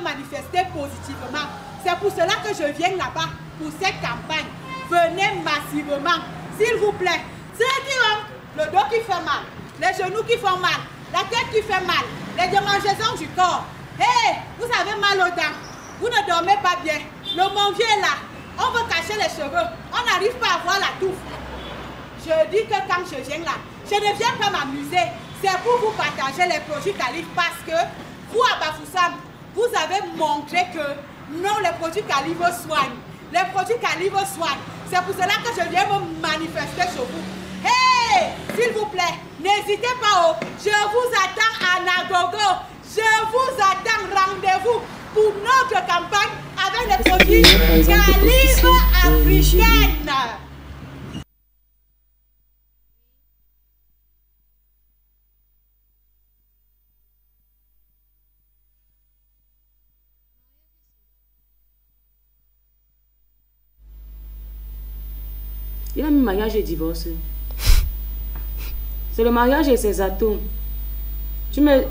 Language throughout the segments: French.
manifester positivement. C'est pour cela que je viens là-bas, pour cette campagne. Venez massivement, s'il vous plaît. Ceux qui ont le dos qui fait mal, les genoux qui font mal, la tête qui fait mal, les démangeaisons du corps. Hey, vous avez mal aux dents, vous ne dormez pas bien, le monvier est là, on veut cacher les cheveux, on n'arrive pas à voir la touffe. Je dis que quand je viens là, je ne viens pas m'amuser, c'est pour vous partager les produits Calif parce que vous à Bafoussam, vous avez montré que non, les produits Calif soignent. Les produits Calif soignent. C'est pour cela que je viens me manifester sur vous. Hey, s'il vous plaît, n'hésitez pas. Je vous attends à Nagogo. Je vous attends. Rendez-vous pour notre campagne avec les produits Calif africaines. Il a mis mariage et divorce. C'est le mariage et ses atouts. Tu me...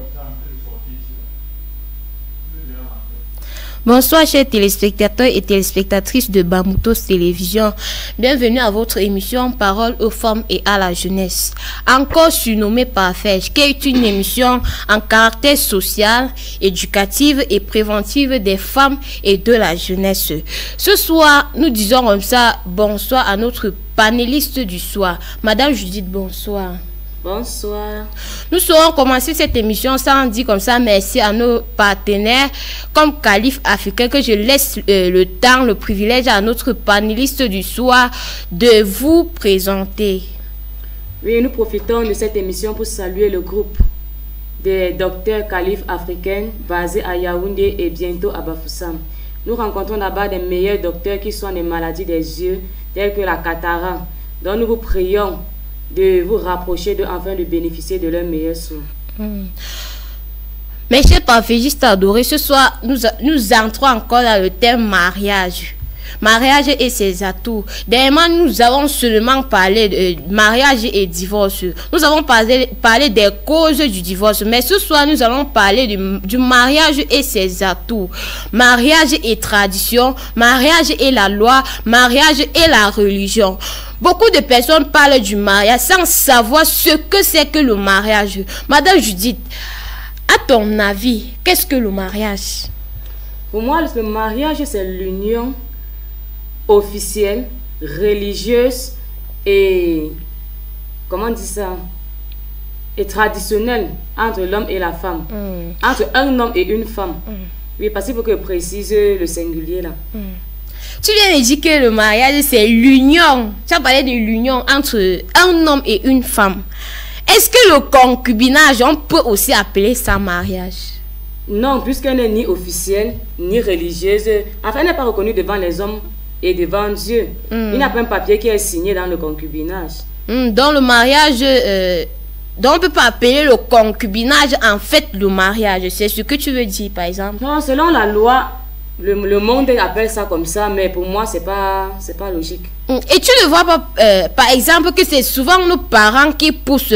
Bonsoir chers téléspectateurs et téléspectatrices de Bamoutos Télévision. Bienvenue à votre émission Parole aux femmes et à la jeunesse. Encore surnommée Parfait, qui est une émission en caractère social, éducative et préventive des femmes et de la jeunesse. Ce soir, nous disons comme ça bonsoir à notre panéliste du soir. Madame Judith, bonsoir. Bonsoir. Nous saurons commencer cette émission sans dire comme ça merci à nos partenaires comme Calif Africain, que je laisse le temps, le privilège à notre panéliste du soir de vous présenter. Oui, nous profitons de cette émission pour saluer le groupe des docteurs Calif Africains basés à Yaoundé et bientôt à Bafoussam. Nous rencontrons là-bas des meilleurs docteurs qui soignent les maladies des yeux telles que la cataracte. Donc nous vous prions de vous rapprocher d'eux afin de bénéficier de leurs meilleurs soins. Mes chers parfaitistes adorés, ce soir, nous entrons encore dans le thème mariage. Mariage et ses atouts. Dernièrement, nous avons seulement parlé de mariage et divorce. Nous avons parlé des causes du divorce. Mais ce soir, nous allons parler du mariage et ses atouts. Mariage et tradition, mariage et la loi, mariage et la religion. Beaucoup de personnes parlent du mariage sans savoir ce que c'est que le mariage. Madame Judith, à ton avis, qu'est-ce que le mariage? Pour moi, le mariage, c'est l'union officielle, religieuse et, comment on dit ça, et traditionnelle entre l'homme et la femme. Entre un homme et une femme. Oui, parce qu'il faut que je précise le singulier là. Tu viens de dire que le mariage, c'est l'union. Tu as parlé de l'union entre un homme et une femme. Est-ce que le concubinage, on peut aussi appeler ça mariage? Non, puisqu'elle n'est ni officielle, ni religieuse. Enfin, elle n'est pas reconnue devant les hommes et devant Dieu. Il n'y a pas un papier qui est signé dans le concubinage. Dans le mariage, donc on ne peut pas appeler le concubinage en fait le mariage. C'est ce que tu veux dire, par exemple? Non, selon la loi, le monde appelle ça comme ça, mais pour moi, c'est pas logique. Et tu ne vois pas, par exemple, que c'est souvent nos parents qui poussent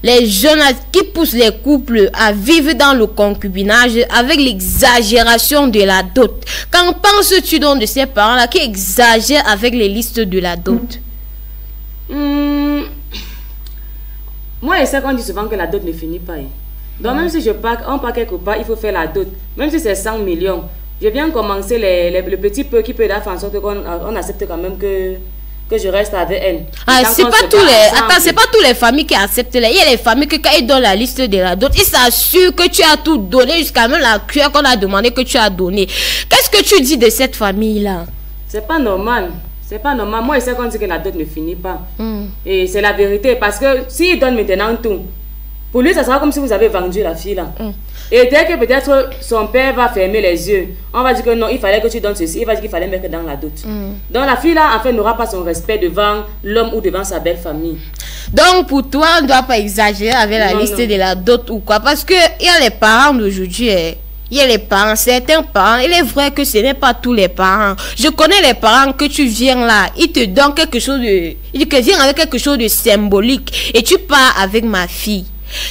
les jeunes, qui poussent les couples à vivre dans le concubinage avec l'exagération de la dot. Qu'en penses-tu donc de ces parents-là qui exagèrent avec les listes de la dot? Moi, je sais qu'on dit souvent que la dot ne finit pas. Donc, même si on part quelque part, il faut faire la dot. Même si c'est 100 millions. Je viens commencer le petit peu qui peut faire en sorte qu'on accepte quand même que je reste avec elle. C'est pas tous les... Attends, c'est pas tous les familles qui acceptent. Il y a les familles qui, quand ils donnent la liste de la dot, ils s'assurent que tu as tout donné, jusqu'à même la cuillère qu'on a demandé que tu as donné. Qu'est-ce que tu dis de cette famille-là? C'est pas normal. C'est pas normal. Moi, je sais qu'on dit que la dot ne finit pas. Et c'est la vérité. Parce que s'il donne maintenant tout, pour lui, ça sera comme si vous avez vendu la fille là. Et dès que peut-être son père va fermer les yeux, on va dire que non, il fallait que tu donnes ceci, il va dire qu'il fallait mettre dans la dot. Donc la fille là, en fait, n'aura pas son respect devant l'homme ou devant sa belle famille. Donc pour toi, on ne doit pas exagérer avec la liste de la dot ou quoi. Parce qu'il y a les parents d'aujourd'hui, il y a les parents, certains parents, il est vrai que ce n'est pas tous les parents. Je connais les parents que tu viens là, ils te donnent quelque chose de... Ils te viennent avec quelque chose de symbolique et tu pars avec ma fille.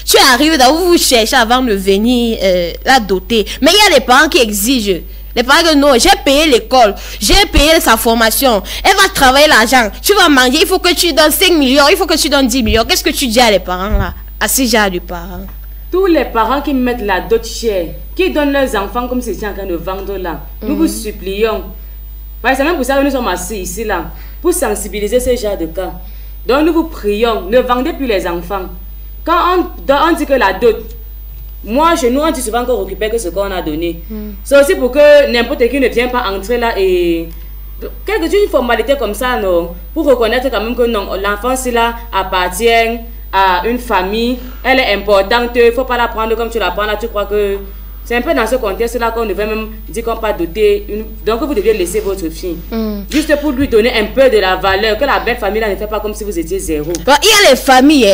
Tu arrives là où vous cherchez avant de venir la doter. Mais il y a les parents qui exigent. Les parents que non, j'ai payé l'école, j'ai payé sa formation, elle va travailler l'argent, tu vas manger, il faut que tu donnes 5 millions, il faut que tu donnes 10 millions. Qu'est-ce que tu dis à les parents là? À ces gens de parents? Tous les parents qui mettent la dot chère, qui donnent leurs enfants comme si c'était en train de vendre là, nous vous supplions. Parce que c'est même pour ça que nous sommes assis ici là, pour sensibiliser ce genre de cas. Donc nous vous prions, ne vendez plus les enfants. Quand on dit que la dot, moi, chez nous, on dit souvent qu'on récupère que ce qu'on a donné. C'est aussi pour que n'importe qui ne vienne pas entrer là et... Quelque chose, une formalité comme ça, non? Pour reconnaître quand même que non, l'enfant, c'est là, appartient à une famille, elle est importante, il ne faut pas la prendre comme tu la prends là, tu crois que... C'est un peu dans ce contexte-là qu'on devait même dire qu'on pas doter. Donc vous deviez laisser votre fille. Juste pour lui donner un peu de la valeur. Que la belle famille là ne fait pas comme si vous étiez zéro. Bon, il y a les familles,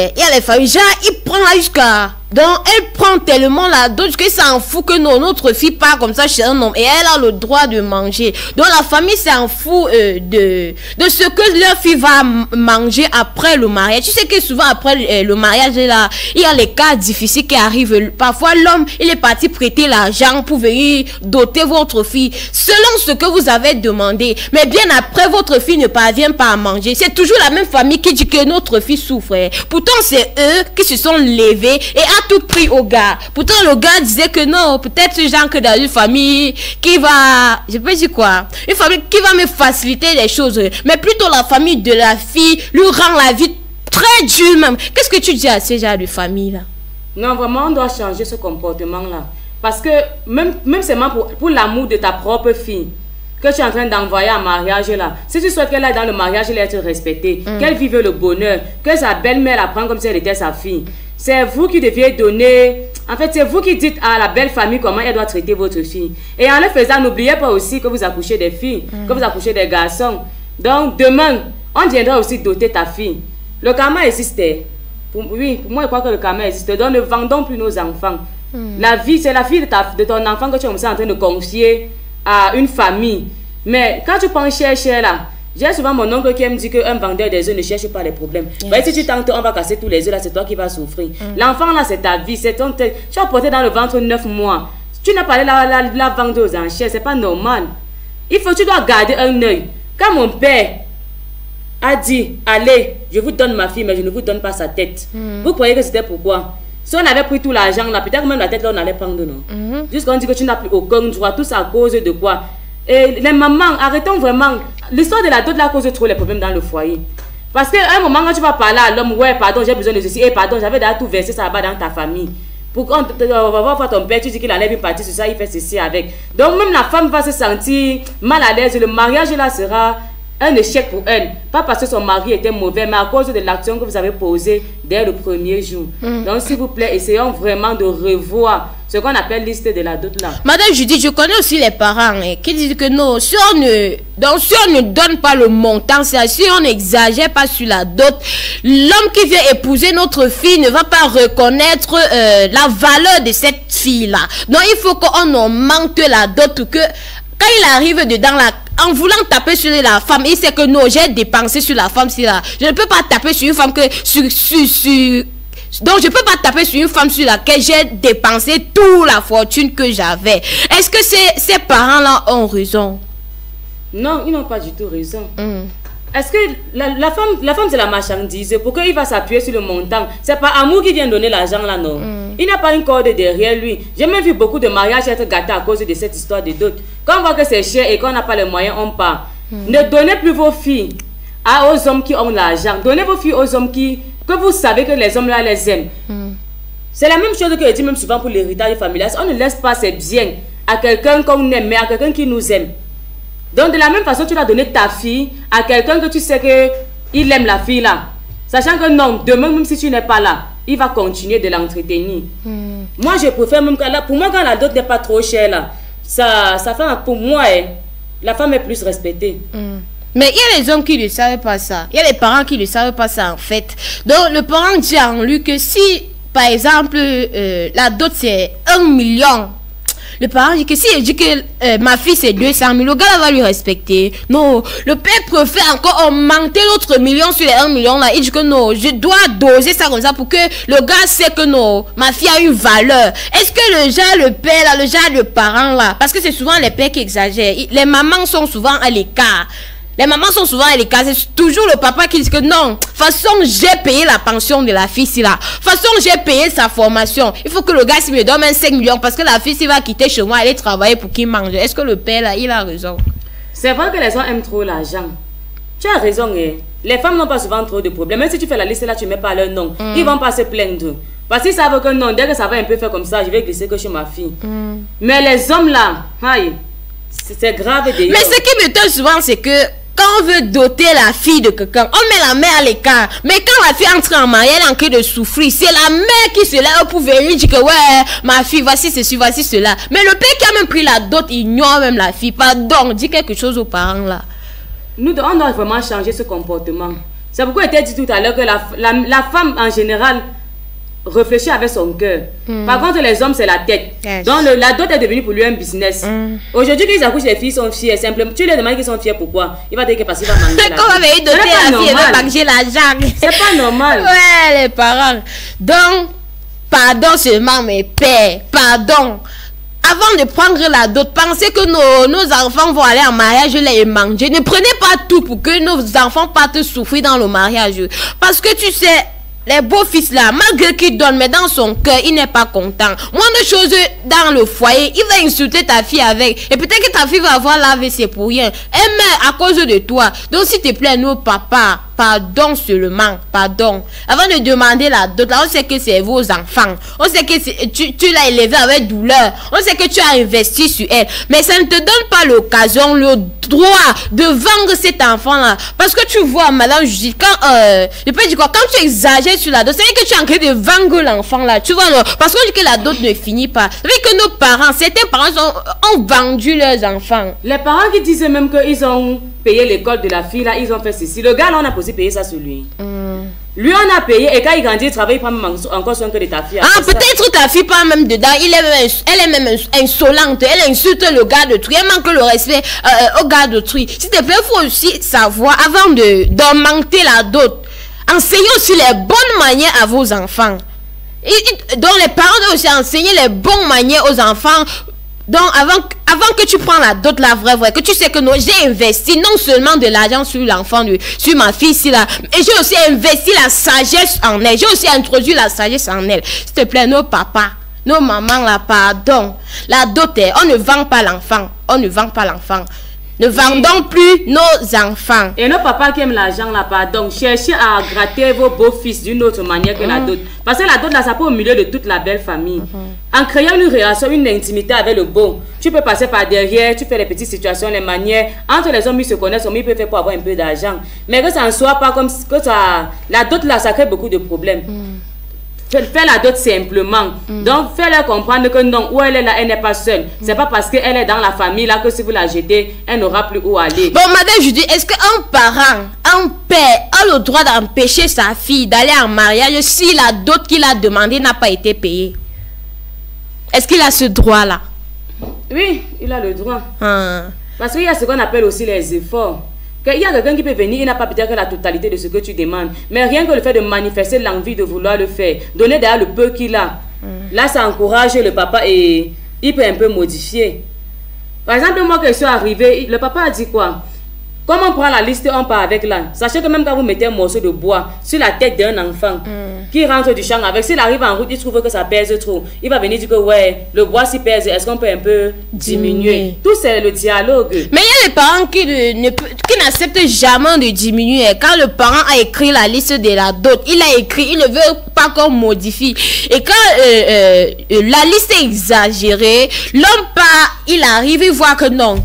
genre il prend là jusqu'à... Donc elle prend tellement la dot que ça en fout que non, notre fille part comme ça chez un homme. Et elle a le droit de manger. Donc la famille s'en fout de ce que leur fille va manger après le mariage. Tu sais que souvent après le mariage là, il y a les cas difficiles qui arrivent. Parfois l'homme, il est parti prêter l'argent pour venir doter votre fille selon ce que vous avez demandé, mais bien après votre fille ne parvient pas à manger. C'est toujours la même famille qui dit que notre fille souffre. Pourtant c'est eux qui se sont levés et a tout pris au gars. Pourtant le gars disait que non, peut-être ce genre que dans une famille qui va, je peux dire quoi, une famille qui va me faciliter les choses, mais plutôt la famille de la fille lui rend la vie très dure même. Qu'est-ce que tu dis à ces gens de famille là? Non, vraiment on doit changer ce comportement là. Parce que même seulement pour l'amour de ta propre fille que tu es en train d'envoyer en mariage là, si tu souhaites qu'elle aille dans le mariage, elle être respectée, qu'elle vive le bonheur, que sa belle-mère la prenne comme si elle était sa fille, c'est vous qui deviez donner, en fait c'est vous qui dites à la belle famille comment elle doit traiter votre fille. Et en le faisant, n'oubliez pas aussi que vous accouchez des filles, que vous accouchez des garçons. Donc demain, on viendra aussi doter ta fille. Le karma existait. Oui, pour moi je crois que le karma existe. Donc ne vendons plus nos enfants. La vie, c'est la fille de ton enfant que tu es en train de confier à une famille. Mais quand tu prends cher là, j'ai souvent mon oncle qui me dit qu'un vendeur des œufs ne cherche pas les problèmes. Bah, si tu tentes, on va casser tous les œufs là, c'est toi qui vas souffrir. L'enfant là, c'est ta vie, c'est ton... Tu as porté dans le ventre 9 mois. Tu n'as pas allé la vendre aux enchères, c'est pas normal. Tu dois garder un œil. Quand mon père a dit, allez, je vous donne ma fille, mais je ne vous donne pas sa tête. Vous croyez que c'était pourquoi? Si on avait pris tout l'argent là, peut-être même la tête là on allait prendre, non? Jusqu'on dit que tu n'as plus aucun droit, tout ça à cause de quoi? Et les mamans, arrêtons vraiment. L'histoire de la dot là cause trop les problèmes dans le foyer. Parce qu'à un moment quand tu vas parler à l'homme, ouais pardon j'ai besoin de ceci, et pardon j'avais déjà tout versé ça là-bas dans ta famille. Pour qu'on va voir ton père, tu dis qu'il enlève une partie sur ça, il fait ceci avec. Donc même la femme va se sentir mal à l'aise, le mariage là sera un échec pour elle. Pas parce que son mari était mauvais, mais à cause de l'action que vous avez posée dès le premier jour. Donc s'il vous plaît, essayons vraiment de revoir ce qu'on appelle liste de la dot là. Madame Judith, je connais aussi les parents qui disent que non, si on ne donne pas le montant, si on n'exagère pas sur la dot, l'homme qui vient épouser notre fille ne va pas reconnaître la valeur de cette fille là. Donc il faut qu'on augmente la dot, que quand il arrive dedans là, en voulant taper sur la femme, il sait que non, j'ai dépensé sur la femme, là. Je ne peux pas taper sur une femme que donc je ne peux pas taper sur une femme sur laquelle j'ai dépensé toute la fortune que j'avais. Est-ce que ces parents-là ont raison? Non, ils n'ont pas du tout raison. Est-ce que la femme c'est la marchandise? Pourquoi il va s'appuyer sur le montant? C'est pas amour qui vient donner l'argent là, non? Il n'a pas une corde derrière lui. J'ai même vu beaucoup de mariages être gâtés à cause de cette histoire de dot. Quand on voit que c'est cher et qu'on n'a pas les moyens, on part. Ne donnez plus vos filles aux hommes qui ont l'argent. Donnez vos filles aux hommes que vous savez que les hommes là les aiment. C'est la même chose que je dis même souvent pour l'héritage familial. On ne laisse pas ses biens à quelqu'un qu'on aime, mais à quelqu'un qui nous aime. Donc de la même façon, tu dois donner ta fille à quelqu'un que tu sais qu'il aime la fille là. Sachant que non, demain même si tu n'es pas là, il va continuer de l'entretenir. Moi je préfère même que là, pour moi quand la dot n'est pas trop chère là, ça fait pour moi la femme est plus respectée. Mais il y a les hommes qui ne savent pas ça. Il y a les parents qui ne savent pas ça en fait. Donc le parent dit en lui que si par exemple la dot c'est 1 million, Le parent dit que si il dit que ma fille c'est 200 000, le gars là va lui respecter. Non, le père préfère encore augmenter l'autre million sur les 1 million là. Il dit que non, je dois doser ça comme ça pour que le gars sait que non, ma fille a une valeur. Est-ce que le père là, le parent là, parce que c'est souvent les pères qui exagèrent. Les mamans sont souvent à l'écart. Les mamans sont souvent à l'écart. C'est toujours le papa qui dit que non, de toute façon, j'ai payé la pension de la fille, si là. De toute façon, j'ai payé sa formation. Il faut que le gars, s'il me donne 5 millions, parce que la fille, s'il va quitter chez moi, aller travailler pour qu'il mange. Est-ce que le père, là, il a raison? C'est vrai que les gens aiment trop l'argent. Tu as raison, hein. Les femmes n'ont pas souvent trop de problèmes. Même si tu fais la liste là, tu ne mets pas leur nom. Ils vont pas se plaindre. Parce qu'ils savent que non, dès que ça va un peu faire comme ça, je vais glisser que chez ma fille. Mais les hommes là, c'est grave. Mais ce qui me donne souvent, c'est que quand on veut doter la fille de quelqu'un, on met la mère à l'écart. Mais quand la fille entre en mariage, elle est en train de souffrir. C'est la mère qui se lève pour venir dire que ouais, ma fille, voici ceci, voici cela. Mais le père qui a même pris la dot, il ignore même la fille. Pardon, dis quelque chose aux parents là. Nous, on doit vraiment changer ce comportement. C'est pourquoi il était dit tout à l'heure que la femme en général réfléchit avec son cœur. Par contre, les hommes, c'est la tête. Donc, la dot est devenue pour lui un business. Aujourd'hui, qu'ils accouchent, les filles sont fières. Simplement, tu les demandes qu'ils sont fiers pourquoi? Il va dire que parce qu'il va manger. Quand on va doter la fille, elle va manger l'argent. C'est pas normal. Ouais, les parents. Donc, pardon seulement, mes pères. Pardon. Avant de prendre la dot, pensez que nos enfants vont aller en mariage et manger. Ne prenez pas tout pour que nos enfants partent souffrir dans le mariage. Parce que tu sais, les beaux-fils là, malgré qu'ils donnent, mais dans son cœur, il n'est pas content. Moins de choses dans le foyer, il va insulter ta fille avec. Et peut-être que ta fille va avoir la WC pour rien. Elle meurt à cause de toi. Donc s'il te plaît, nos papas, pardon seulement, pardon. Avant de demander la dot, là, on sait que c'est vos enfants. On sait que tu l'as élevé avec douleur. On sait que tu as investi sur elle. Mais ça ne te donne pas l'occasion, le droit de vendre cet enfant-là. Parce que tu vois, madame Judith, quand, je peux dire quoi, quand tu exagères sur la dot, c'est que tu es en train de vendre l'enfant-là. Tu vois, non? Parce qu'on dit que la dot ne finit pas. C'est vrai que nos parents, certains parents ont vendu leurs enfants. Les parents qui disaient même qu'ils ont payé l'école de la fille, là, ils ont fait ceci. Le gars, là, on a posé payer ça sur lui. Lui, on a payé et quand il grandit, il travaille, il prend même encore soin que de ta fille. Ah, peut-être ta fille pas même dedans. Elle est même insolente. Elle insulte le gars d'autrui. Elle manque le respect au gars d'autrui. S'il te plaît, il faut aussi savoir, avant d'augmenter la dot, enseignez aussi les bonnes manières à vos enfants. Donc, les parents doivent aussi enseigner les bonnes manières aux enfants. Donc, avant que tu prends la dot, la vraie, que tu sais que non, j'ai investi non seulement de l'argent sur l'enfant, sur ma fille ici là, et j'ai aussi investi la sagesse en elle. J'ai aussi introduit la sagesse en elle. S'il te plaît, nos papas, nos mamans là, pardon. La dot, on ne vend pas l'enfant. On ne vend pas l'enfant. Ne vendons plus nos enfants. Et nos papas qui aiment l'argent là, pardon, cherchez à gratter vos beaux-fils d'une autre manière que la dot. Parce que la dot là, ça peut au milieu de toute la belle famille. En créant une relation, une intimité avec le beau, tu peux passer par derrière, tu fais les petites situations, les manières. Entre les hommes, ils se connaissent, ils peuvent faire pour avoir un peu d'argent. Mais que ça ne soit pas comme que ça. La dot là, ça crée beaucoup de problèmes. Fais la dot simplement. Donc, fais-leur comprendre que non, où elle est là, elle n'est pas seule. C'est pas parce qu'elle est dans la famille là que si vous la jetez, elle n'aura plus où aller. Bon, madame, je dis, est-ce qu'un parent, un père a le droit d'empêcher sa fille d'aller en mariage si la dot qu'il a demandé n'a pas été payée? Est-ce qu'il a ce droit-là? Oui, il a le droit. Parce qu'il y a ce qu'on appelle aussi les efforts. Il y a quelqu'un qui peut venir, il n'a pas peut-être la totalité de ce que tu demandes. Mais rien que le fait de manifester l'envie de vouloir le faire, donner d'ailleurs le peu qu'il a, là ça encourage le papa et il peut un peu modifier. Par exemple, moi quand je suis arrivée, le papa a dit quoi? Comme on prend la liste, on part avec là. Sachez que même quand vous mettez un morceau de bois sur la tête d'un enfant qui rentre du champ avec, s'il arrive en route, il trouve que ça pèse trop. Il va venir dire que ouais, le bois s'y pèse, est-ce qu'on peut un peu diminuer? Tout c'est le dialogue. Mais il y a les parents qui n'acceptent jamais de diminuer. Quand le parent a écrit la liste de la dot, il a écrit, il ne veut pas qu'on modifie. Et quand la liste est exagérée, l'homme part, il arrive, il voit que non.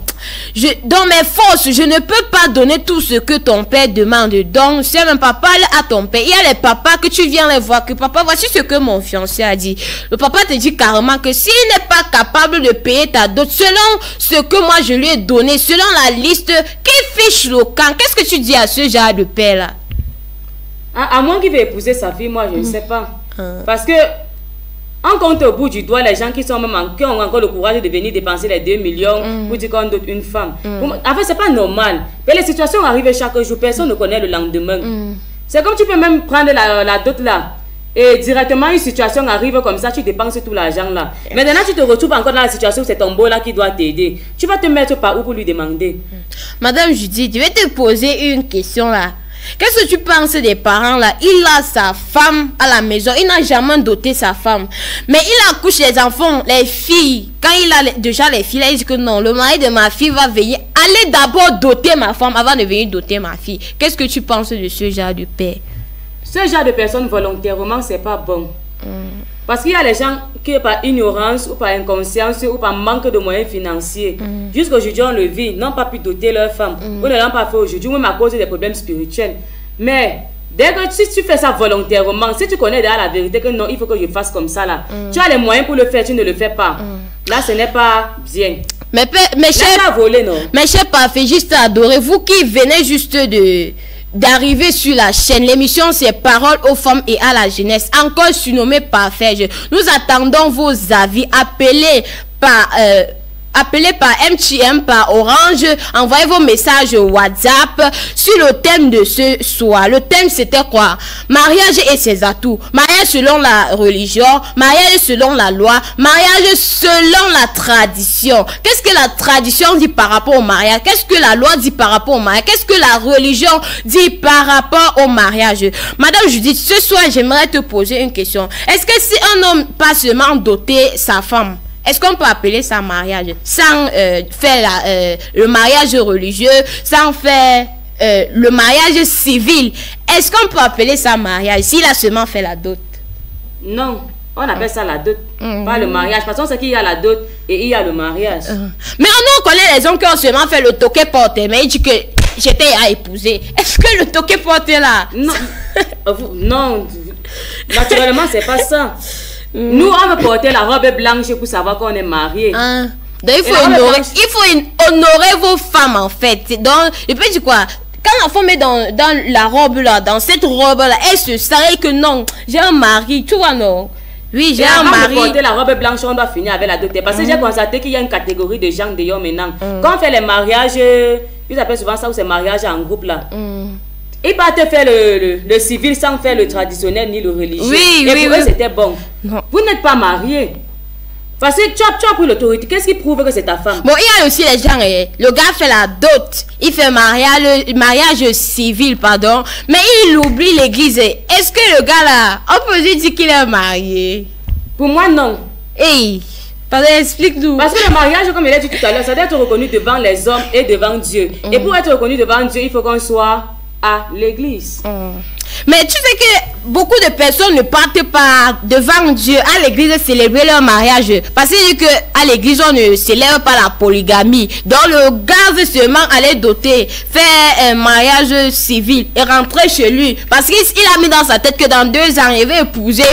Dans mes forces, je ne peux pas donner tout ce que ton père demande. Donc, c'est même pas parle à ton père. Il y a les papas que tu viens les voir, que papa, voici ce que mon fiancé a dit. Le papa te dit carrément que s'il n'est pas capable de payer ta dot, selon ce que moi je lui ai donné, selon la liste, qu'il fiche le camp. Qu'est-ce que tu dis à ce genre de père là? À moins qu'il veut épouser sa fille, moi je ne sais pas. Parce que On compte au bout du doigt les gens qui ont encore le courage de venir dépenser les 2 millions pour dire qu'on donne une femme. En fait, c'est pas normal. Mais les situations arrivent chaque jour, personne ne connaît le lendemain. C'est comme tu peux même prendre la dot là. Et directement, une situation arrive comme ça, tu dépenses tout l'argent là. Maintenant, tu te retrouves encore dans la situation où c'est ton beau là qui doit t'aider. Tu vas te mettre par où pour lui demander? Madame Judith, je vais te poser une question là. Qu'est-ce que tu penses des parents là? Il a sa femme à la maison, il n'a jamais doté sa femme. Mais il accouche les enfants, les filles. Quand il a déjà les filles, là, il dit que non, le mari de ma fille va venir. Allez d'abord doter ma femme avant de venir doter ma fille. Qu'est-ce que tu penses de ce genre de père? Ce genre de personnes volontairement, c'est pas bon. Parce qu'il y a les gens qui, par ignorance ou par inconscience ou par manque de moyens financiers, jusqu'aujourd'hui on le vit, n'ont pas pu doter leur femme. Ou ne l'ont pas fait aujourd'hui, même à cause des problèmes spirituels. Mais dès que si tu fais ça volontairement, si tu connais derrière la vérité que non, il faut que je fasse comme ça là, tu as les moyens pour le faire, tu ne le fais pas. Là, ce n'est pas bien. Mes chers parfaitistes adorés, vous qui venez juste d'arriver sur la chaîne, l'émission c'est Paroles aux femmes et à la jeunesse, encore surnommée Parfait. Nous attendons vos avis, appelez par MTM, par Orange, envoyez vos messages WhatsApp sur le thème de ce soir. Le thème c'était quoi? Mariage et ses atouts. Mariage selon la religion, mariage selon la loi, mariage selon la tradition. Qu'est-ce que la tradition dit par rapport au mariage? Qu'est-ce que la loi dit par rapport au mariage? Qu'est-ce que la religion dit par rapport au mariage? Madame Judith, ce soir j'aimerais te poser une question. Est-ce que si un homme pas seulement doté sa femme, est-ce qu'on peut appeler ça mariage sans faire le mariage religieux, sans faire le mariage civil? Est-ce qu'on peut appeler ça mariage s'il a seulement fait la dot? Non, on appelle ça la dot, pas le mariage. Parce qu'on sait qu'il y a la dot et il y a le mariage. Mais on connaît les hommes qui ont seulement fait le toqué porté, mais il dit que j'étais à épouser. Est-ce que le toqué porté là? Non, non, naturellement c'est pas ça. Nous, on veut porter la robe blanche pour savoir qu'on est marié. Donc, il faut honorer vos femmes, en fait. Donc, je peux dire quoi? Quand la femme est dans la robe, là, dans cette robe-là, elle se sait que non, j'ai un mari, tu vois, non? Oui, j'ai un mari. Pour porter la robe blanche, on doit finir avec la dot. Parce que j'ai constaté qu'il y a une catégorie de gens d'ailleurs maintenant. Quand on fait les mariages, ils appellent souvent ça ou c'est mariage en groupe, là. Ils partent faire le civil sans faire le traditionnel ni le religieux. Oui, et pour eux, c'était bon. Non. Vous n'êtes pas marié. Parce que tu as pris l'autorité. Qu'est-ce qui prouve que c'est ta femme? Bon, il y a aussi les gens, le gars fait la dot. Il fait mariage civil, pardon. Mais il oublie l'église. Est-ce que le gars là, on peut dire qu'il est marié? Pour moi, non. Hey, pardon, explique-nous. Parce que le mariage, comme il a dit tout à l'heure, ça doit être reconnu devant les hommes et devant Dieu. Et pour être reconnu devant Dieu, il faut qu'on soit à l'église. Mais tu sais que beaucoup de personnes ne partent pas devant Dieu à l'église célébrer leur mariage. Parce que à l'église on ne célèbre pas la polygamie. Donc le gars veut seulement aller doter, faire un mariage civil et rentrer chez lui. Parce qu'il a mis dans sa tête que dans 2 ans il va épouser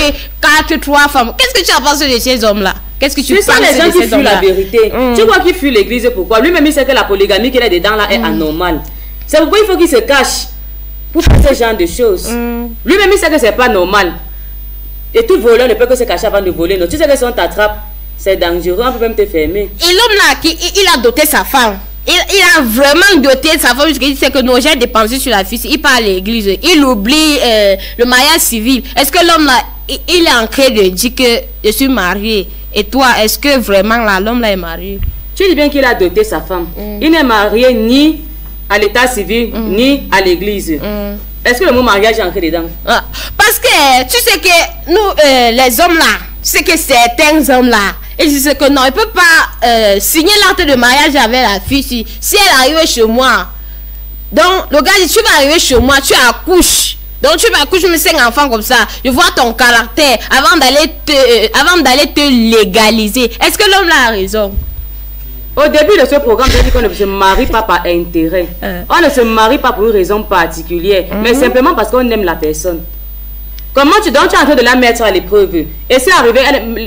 4-3 femmes. Qu'est-ce que tu as pensé de ces hommes-là? Qu'est-ce que tu penses les gens qui fuient la vérité. Tu vois qu'il fuit l'église, pourquoi? Lui-même il sait que la polygamie qu'il est dedans là est anormale. C'est pourquoi il faut qu'il se cache pour faire ce genre de choses. Lui-même il sait que c'est pas normal. Et tout voleur ne peut que se cacher avant de voler. Non, tu sais que si on t'attrape, c'est dangereux, on peut même te fermer. Et l'homme là, il a doté sa femme. Il a vraiment doté sa femme jusqu'à il sait que non, j'ai dépensé sur la fille. Il part à l'église. Il oublie le mariage civil. Est-ce que l'homme là, il est en train de dire que je suis marié? Et toi, est-ce que vraiment là, l'homme là est marié? Tu dis bien qu'il a doté sa femme. Il n'est marié ni à l'état civil, ni à l'église. Est-ce que le mot mariage est entré dedans? Parce que tu sais que nous, les hommes là, c'est que certains hommes là, ils disent que non, ils ne peuvent pas signer l'acte de mariage avec la fille si elle arrive chez moi. Donc, le gars dit, tu vas arriver chez moi, tu accouches. Donc, tu vas accoucher mes 5 enfants comme ça. Je vois ton caractère avant d'aller te légaliser. Est-ce que l'homme là a raison? Au début de ce programme, j'ai dit qu'on ne se marie pas par intérêt. On ne se marie pas pour une raison particulière, mais simplement parce qu'on aime la personne. Comment tu es en train de la mettre à l'épreuve? Et c'est arrivé,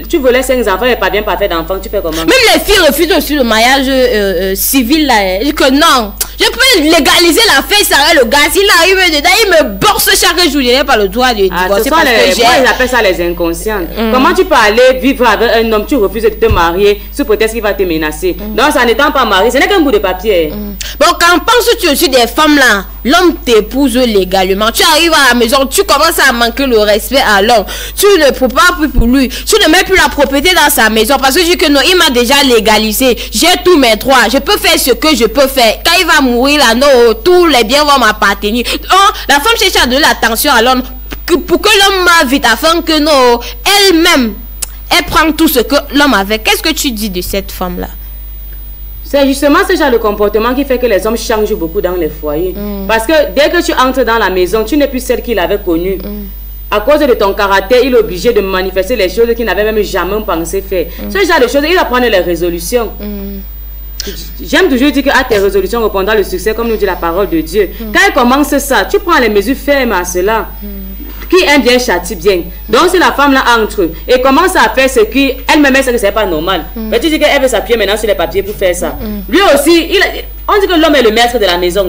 tu voulais 5 enfants et pas bien pas fait d'enfants, tu fais comment? Même les filles refusent aussi le mariage civil là. Elles disent que non, Je peux légaliser la fête, ça le gars, s'il arrive dedans, il me borse chaque jour, je n'ai pas le droit de divorcer parce que moi, ils appellent ça les inconscients. Comment tu peux aller vivre avec un homme, tu refuses de te marier sous prétexte qu'il va te menacer. Donc, ça n'étant pas marié, ce n'est qu'un bout de papier. Bon, quand penses-tu aussi des femmes là, l'homme t'épouse légalement, tu arrives à la maison, tu commences à manquer le respect à l'homme, tu ne prépares plus pour lui, tu ne mets plus la propriété dans sa maison parce que je dis que non, il m'a déjà légalisé, j'ai tous mes droits, je peux faire ce que je peux faire. Quand il va mourir là, non, tous les biens vont m'appartenir. Oh, la femme cherche à donner l'attention à l'homme pour que l'homme meure vite afin que non, elle-même, elle prend tout ce que l'homme avait. Qu'est-ce que tu dis de cette femme-là? C'est justement ce genre de comportement qui fait que les hommes changent beaucoup dans les foyers. Parce que dès que tu entres dans la maison, tu n'es plus celle qu'il avait connue. À cause de ton caractère, il est obligé de manifester les choses qu'il n'avait même jamais pensé faire. Ce genre de choses, il va prendre les résolutions. J'aime toujours dire qu'à tes résolutions répondra le succès, comme nous dit la parole de Dieu. Quand il commence ça, tu prends les mesures fermes à cela. Qui aime bien châtie bien. Donc si la femme là entre et commence à faire ce qui elle-même sait que c'est pas normal, mais tu dis qu'elle veut s'appuyer maintenant sur les papiers pour faire ça. Lui aussi, on dit que l'homme est le maître de la maison.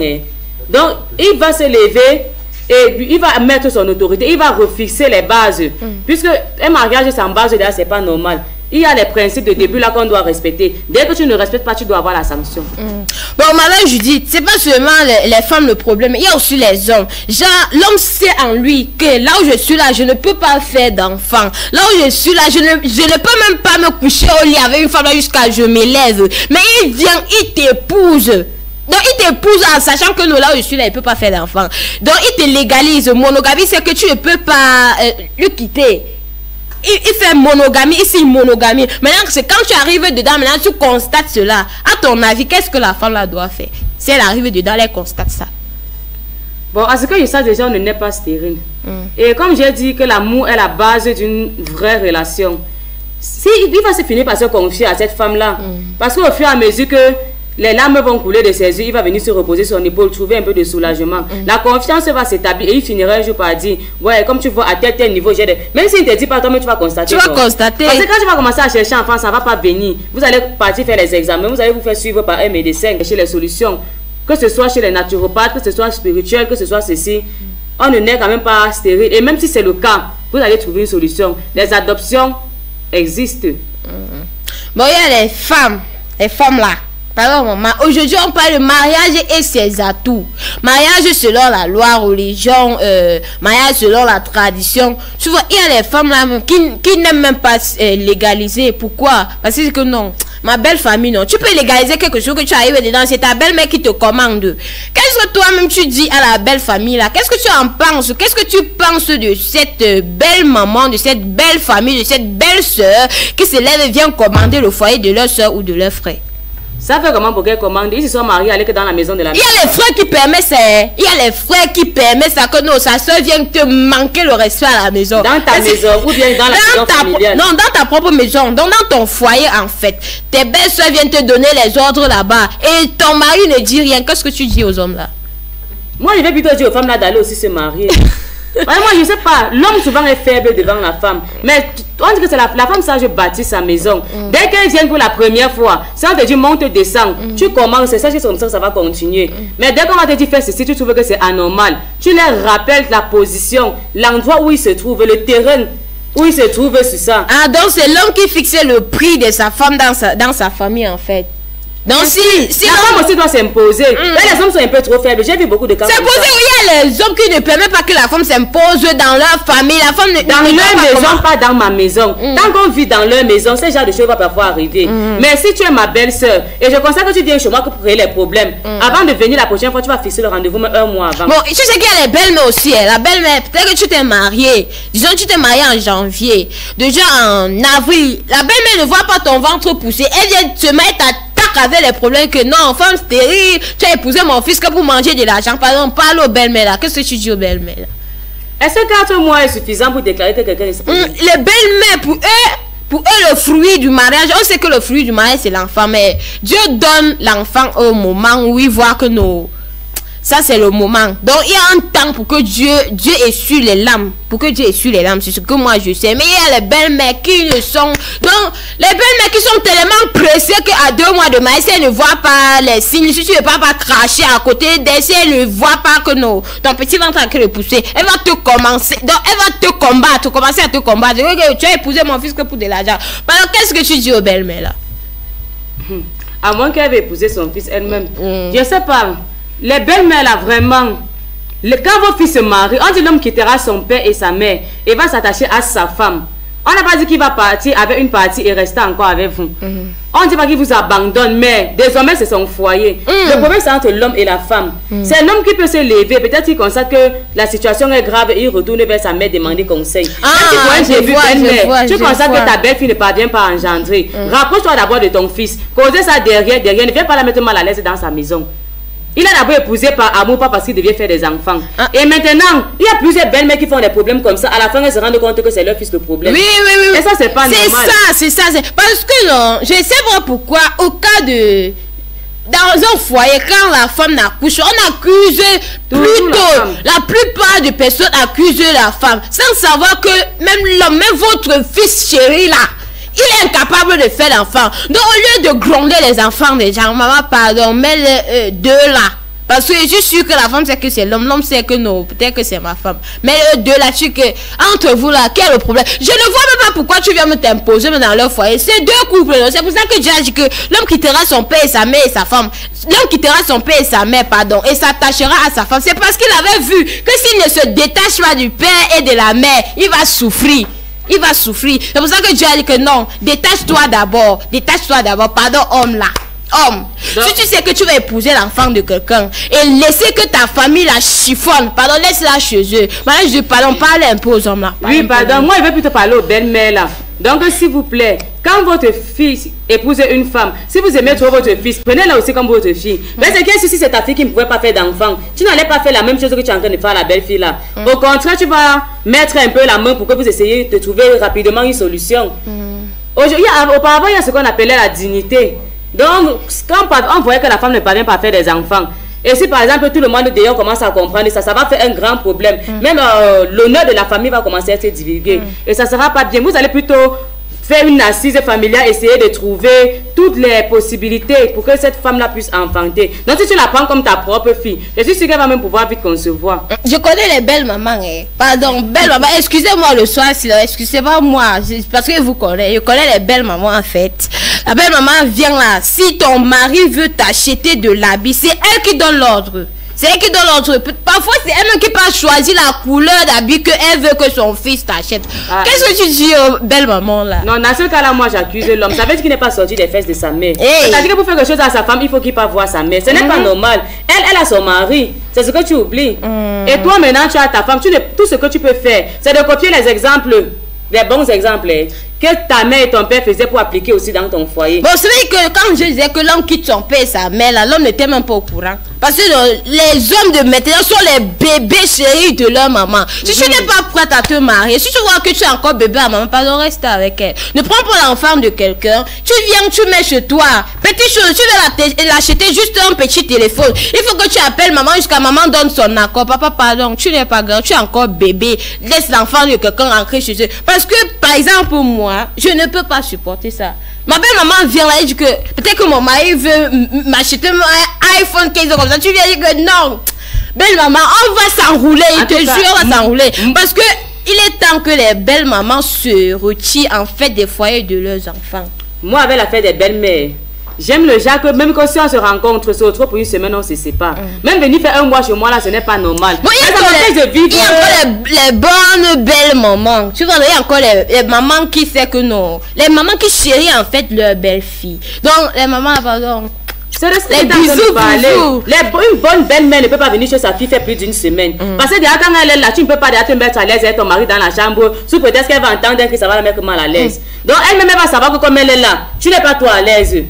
Donc il va se lever et il va mettre son autorité, il va refixer les bases. Puisque un mariage sans base, c'est pas normal. Il y a les principes de début là qu'on doit respecter. Dès que tu ne respectes pas, tu dois avoir la sanction. Bon, madame Judith, c'est pas seulement les femmes le problème, il y a aussi les hommes. Genre, l'homme sait en lui que là où je suis là, je ne peux pas faire d'enfant. Là où je suis là, je ne peux même pas me coucher au lit avec une femme là jusqu'à ce que je m'élève. Mais il vient, il t'épouse. Donc il t'épouse en sachant que nous là où je suis là, il ne peut pas faire d'enfant. Donc il te légalise. Monogamie, c'est que tu ne peux pas le quitter. Il fait monogamie, ici monogamie. Maintenant, c'est quand tu arrives dedans, maintenant tu constates cela. À ton avis, qu'est-ce que la femme là doit faire? Si elle arrive dedans, elle constate ça. Bon, à ce que je sais déjà, on n'est pas stérile. Et comme j'ai dit que l'amour est la base d'une vraie relation, si il va se finir par se confier à cette femme-là, parce qu'au fur et à mesure que les larmes vont couler de ses yeux, il va venir se reposer sur son épaule, trouver un peu de soulagement. La confiance va s'établir et il finira un jour par dire, ouais, comme tu vois, à tel niveau, j'ai des... Même s'il ne te dit pas toi, mais tu vas constater. Tu vas constater. Parce que quand tu vas commencer à chercher enfant, ça ne va pas venir. Vous allez partir faire les examens, vous allez vous faire suivre par un médecin, chercher les solutions. Que ce soit chez les naturopathes, que ce soit spirituel, que ce soit ceci, on ne naît quand même pas stérile. Et même si c'est le cas, vous allez trouver une solution. Les adoptions existent. Bon, il y a les femmes là. Pardon, maman. Aujourd'hui, on parle de mariage et ses atouts. Mariage selon la loi, religion, mariage selon la tradition. Tu vois, il y a les femmes là qui n'aiment même pas légaliser. Pourquoi? Parce que non, ma belle famille, non. Tu peux légaliser quelque chose que tu arrives dedans, c'est ta belle-mère qui te commande. Qu'est-ce que toi-même tu dis à la belle famille là? Qu'est-ce que tu en penses? Qu'est-ce que tu penses de cette belle maman, de cette belle famille, de cette belle soeur qui se lève et vient commander le foyer de leur soeur ou de leur frère? Ça fait comment pour qu'elle commande? Ils se sont mariés, aller que dans la maison de la mère. Il y a les frères qui permettent ça. Il y a les frères qui permettent ça, que non, sa soeur vient te manquer le respect à la maison. Dans ta maison ou bien dans la maison familiale? Non, dans ta propre maison. Donc dans ton foyer en fait. Tes belles soeurs viennent te donner les ordres là-bas. Et ton mari ne dit rien. Qu'est-ce que tu dis aux hommes là? Moi, je vais plutôt dire aux femmes là d'aller aussi se marier. Moi, je ne sais pas. L'homme souvent est faible devant la femme. Mais on dit que c'est la femme sage bâtit sa maison. Dès qu'elle vient pour la première fois, si on te dit monte, descends, tu commences, c'est ça que comme ça va continuer. Mais dès qu'on va te dire fais ceci, tu trouves que c'est anormal. Tu leur rappelles la position, l'endroit où il se trouve, le terrain où il se trouve sur ça. Ah, donc c'est l'homme qui fixait le prix de sa femme dans sa famille en fait. Donc si la femme aussi doit s'imposer. Les hommes sont un peu trop faibles. J'ai vu beaucoup de cas. S'imposer, oui, il y a les hommes qui ne permettent pas que la femme s'impose dans leur famille. La femme dans leur maison, pas dans ma maison. Tant qu'on vit dans leur maison, ce genre de choses va parfois arriver. Mais si tu es ma belle-sœur et je constate que tu viens chez moi pour créer les problèmes, avant de venir la prochaine fois, tu vas fixer le rendez-vous un mois avant. Bon, tu sais qu'il y a les belles-mères aussi. La belle-mère, peut-être que tu t'es mariée. Disons, tu t'es mariée en janvier. Déjà en avril, la belle-mère ne voit pas ton ventre pousser. Elle vient te mettre à avec les problèmes que non, femme stérile, tu as épousé mon fils que pour manger de l'argent. Pardon, parle aux belles-mères là. Qu'est-ce que tu dis aux belles-mères là? Est-ce que 4 mois est suffisant pour déclarer que quelqu'un est stérile? Les belles-mères, pour eux, le fruit du mariage, on sait que le fruit du mariage c'est l'enfant, mais Dieu donne l'enfant au moment où il voit que nos... Ça, c'est le moment. Donc, il y a un temps pour que Dieu essuie les larmes. Pour que Dieu essuie les larmes, c'est ce que moi je sais. Mais il y a les belles-mères qui ne sont... Donc, les belles-mères qui sont tellement pressées qu'à 2 mois de mai, si elle ne voit pas les signes, si tu ne veux pas cracher à côté d'elle, si elle ne voit pas que non, ton petit ventre est en train de pousser, elle va te commencer, donc elle va te combattre, commencer à te combattre. Tu as épousé mon fils que pour de l'argent. Alors qu'est-ce que tu dis aux belles-mères là? À moins qu'elle ait épousé son fils elle-même. Je sais pas. Les belles-mères là, vraiment. Quand vos fils se marient, on dit l'homme quittera son père et sa mère et va s'attacher à sa femme. On n'a pas dit qu'il va partir avec une partie et rester encore avec vous. On ne dit pas qu'il vous abandonne, mais désormais c'est son foyer. Le problème c'est entre l'homme et la femme. C'est l'homme qui peut se lever, peut-être qu'il constate que la situation est grave et il retourne vers sa mère demander conseil. Tu constates que ta belle-fille ne parvient pas à engendrer. Rapproche-toi d'abord de ton fils. Causez ça derrière, ne viens pas la mettre mal à l'aise dans sa maison. Il a d'abord épousé par amour, pas parce qu'il devait faire des enfants. Et maintenant, il y a plusieurs belles-mères qui font des problèmes comme ça. À la fin, elles se rendent compte que c'est leur fils le problème. Oui. Et ça, c'est pas normal. C'est ça. Parce que non, je sais pas pourquoi, au cas de... Dans un foyer, quand la femme n'accouche, on accuse plutôt... La plupart des personnes accusent la femme, sans savoir que même l'homme, même votre fils chéri là, il est incapable de faire l'enfant. Donc au lieu de gronder les enfants des gens, maman pardon, mais les deux là. Parce que je suis sûre que la femme sait que c'est l'homme, l'homme sait que non, peut-être que c'est ma femme. Mais eux deux là, tu que entre vous là, quel est le problème? Je ne vois même pas pourquoi tu viens me t'imposer dans leur foyer. C'est deux couples. C'est pour ça que Dieu a dit que l'homme quittera son père et sa mère et sa femme. L'homme quittera son père et sa mère, pardon, et s'attachera à sa femme. C'est parce qu'il avait vu que s'il ne se détache pas du père et de la mère, il va souffrir. Il va souffrir. C'est pour ça que Dieu a dit que non, détache-toi d'abord. Détache-toi d'abord. Pardon, homme là. Homme. Donc, si tu sais que tu vas épouser l'enfant de quelqu'un et laisser que ta famille la chiffonne, pardon, laisse-la chez eux. Maintenant, je pardon, parle un peu aux hommes là. Oui, pardon, moi je vais plutôt parler aux belles-mères là. Donc, s'il vous plaît, quand votre fils épouse une femme, si vous aimez trop votre fils, prenez-la aussi comme votre fille. Mais c'est que si c'est ta fille qui ne pouvait pas faire d'enfant, tu n'allais pas faire la même chose que tu es en train de faire à la belle-fille là. Au contraire, tu vas mettre un peu la main pour que vous essayiez de trouver rapidement une solution. Auparavant, il y a ce qu'on appelait la dignité. Donc, quand on voyait que la femme ne parvient pas à faire des enfants, et si par exemple tout le monde d'ailleurs commence à comprendre ça, ça va faire un grand problème. Même l'honneur de la famille va commencer à être divulgué. Et ça ne sera pas bien. Vous allez plutôt faire une assise familiale, essayer de trouver toutes les possibilités pour que cette femme-là puisse enfanter. Donc si tu la prends comme ta propre fille, je suis sûre qu'elle va même pouvoir vite concevoir. Je connais les belles mamans, pardon, belles mamans, excusez-moi le soir, excusez-moi moi, parce que vous connaissez, je connais les belles mamans en fait. La belle maman vient là, si ton mari veut t'acheter de l'habit, c'est elle qui donne l'ordre. C'est elle qui donne l'ordre. Parfois, c'est elle qui peut choisir la couleur d'habit qu'elle veut que son fils t'achète. Qu'est-ce que tu dis aux belles mamans là? Non, dans ce cas-là, moi j'accuse l'homme. Ça veut dire qu'il n'est pas sorti des fesses de sa mère. C'est-à-dire que pour faire quelque chose à sa femme, il faut qu'il pas voir sa mère. Ce n'est pas normal. Elle a son mari. C'est ce que tu oublies. Et toi maintenant, tu as ta femme. Tout ce que tu peux faire, c'est de copier les exemples. Des bons exemples que ta mère et ton père faisaient pour appliquer aussi dans ton foyer. Bon, c'est vrai que quand je disais que l'homme quitte son père et sa mère, l'homme n'était même pas au courant. Parce que les hommes de maintenant sont les bébés chéris de leur maman. Si tu n'es pas prête à te marier, si tu vois que tu es encore bébé à maman, pardon, reste avec elle. Ne prends pas l'enfant de quelqu'un. Tu viens, tu mets chez toi. Petite chose, tu veux l'acheter juste un petit téléphone. Il faut que tu appelles maman jusqu'à maman donne son accord. Papa, pardon, tu n'es pas grand, tu es encore bébé. Laisse l'enfant de quelqu'un rentrer chez eux. Parce que, par exemple, moi, je ne peux pas supporter ça. Ma belle maman vient là et dit que peut-être que mon mari veut m'acheter un iPhone 15 comme ça. Tu viens dire que non. Belle maman, on va s'enrouler. Je te jure, on va s'enrouler. Parce que il est temps que les belles mamans se retirent en fait des foyers de leurs enfants. Moi, avec l'affaire des belles-mères, j'aime le genre que même quand si on se rencontre, se retrouve pour une semaine, on se sépare. Même venir faire un mois chez moi là, ce n'est pas normal. Bon, il y a encore les bonnes belles mamans. Tu vois, il y a encore les mamans qui savent que non. Les mamans qui chérissent en fait leur belle-fille. Donc, les mamans, pardon. Les bisous, une bonne belle-mère ne peut pas venir chez sa fille faire plus d'une semaine. Parce que quand elle est là, tu ne peux pas te mettre à l'aise avec ton mari dans la chambre sous prétexte qu'elle va entendre que ça va la mettre mal à l'aise. Donc elle-même va savoir que comme elle est là, tu n'es pas toi à l'aise.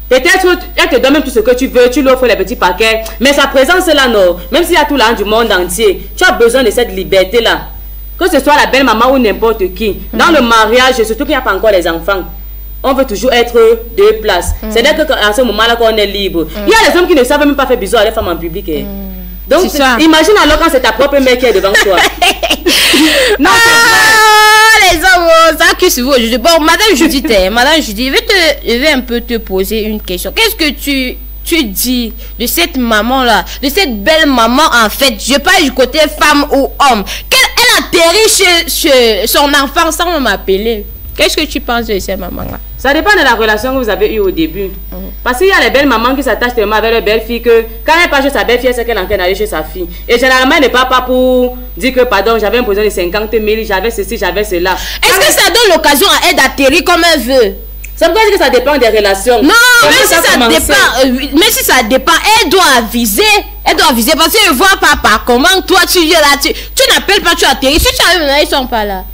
Peut-être elle te donne même tout ce que tu veux, tu lui offres les petits paquets, mais sa présence là, non, même s'il y a tout l'argent du monde entier, tu as besoin de cette liberté là. Que ce soit la belle maman ou n'importe qui. Dans le mariage, surtout qu'il n'y a pas encore les enfants, on veut toujours être deux places. C'est-à-dire qu'à ce moment-là, qu'on est libre. Il y a des hommes qui ne savent même pas faire bisous à les femmes en public. Donc, imagine alors quand c'est ta propre mère qui est devant toi. Non, les hommes, ça que c'est vous aujourd'hui. Bon, Madame Judith, je vais un peu te poser une question. Qu'est-ce que tu dis de cette maman-là, de cette belle maman en fait? Je parle du côté femme ou homme. Elle atterrit chez son enfant sans m'appeler. Qu'est-ce que tu penses de cette maman-là? Ça dépend de la relation que vous avez eue au début. Parce qu'il y a les belles mamans qui s'attachent tellement avec leur belle-fille que quand elle part chez sa belle-fille, c'est qu'elle est en train d'aller chez sa fille. Et généralement, elle ne part pas pour dire que, pardon, j'avais un besoin de 50 000, j'avais ceci, j'avais cela. Est-ce que ça donne l'occasion à elle d'atterrir comme elle veut? Ça veut dire que ça dépend des relations. Non, même si ça dépend, elle doit aviser. Elle doit aviser parce que je vois papa, comment toi tu viens là, tu n'appelles pas, tu atterris. Si tu arrives là, ils sont pas là.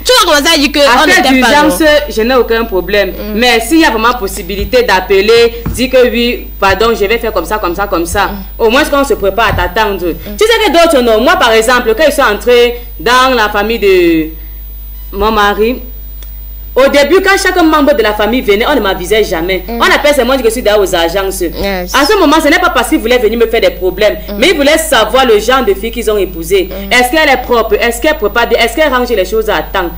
Tu vas commencer à dire que on n'était pas là. Je n'ai aucun problème. Mais s'il y a vraiment possibilité d'appeler, dire que oui, pardon, je vais faire comme ça, comme ça, comme ça. Au moins qu'on se prépare à t'attendre. Tu sais que d'autres non. Moi par exemple, quand je suis entrée dans la famille de mon mari, au début, quand chaque membre de la famille venait, on ne m'avisait jamais. On appelle seulement que je suis d'ailleurs aux agences. À ce moment, ce n'est pas parce qu'ils voulaient venir me faire des problèmes, mais ils voulaient savoir le genre de fille qu'ils ont épousée. Est-ce qu'elle est propre? Est-ce qu'elle prépare bien? Est-ce qu'elle range les choses à temps?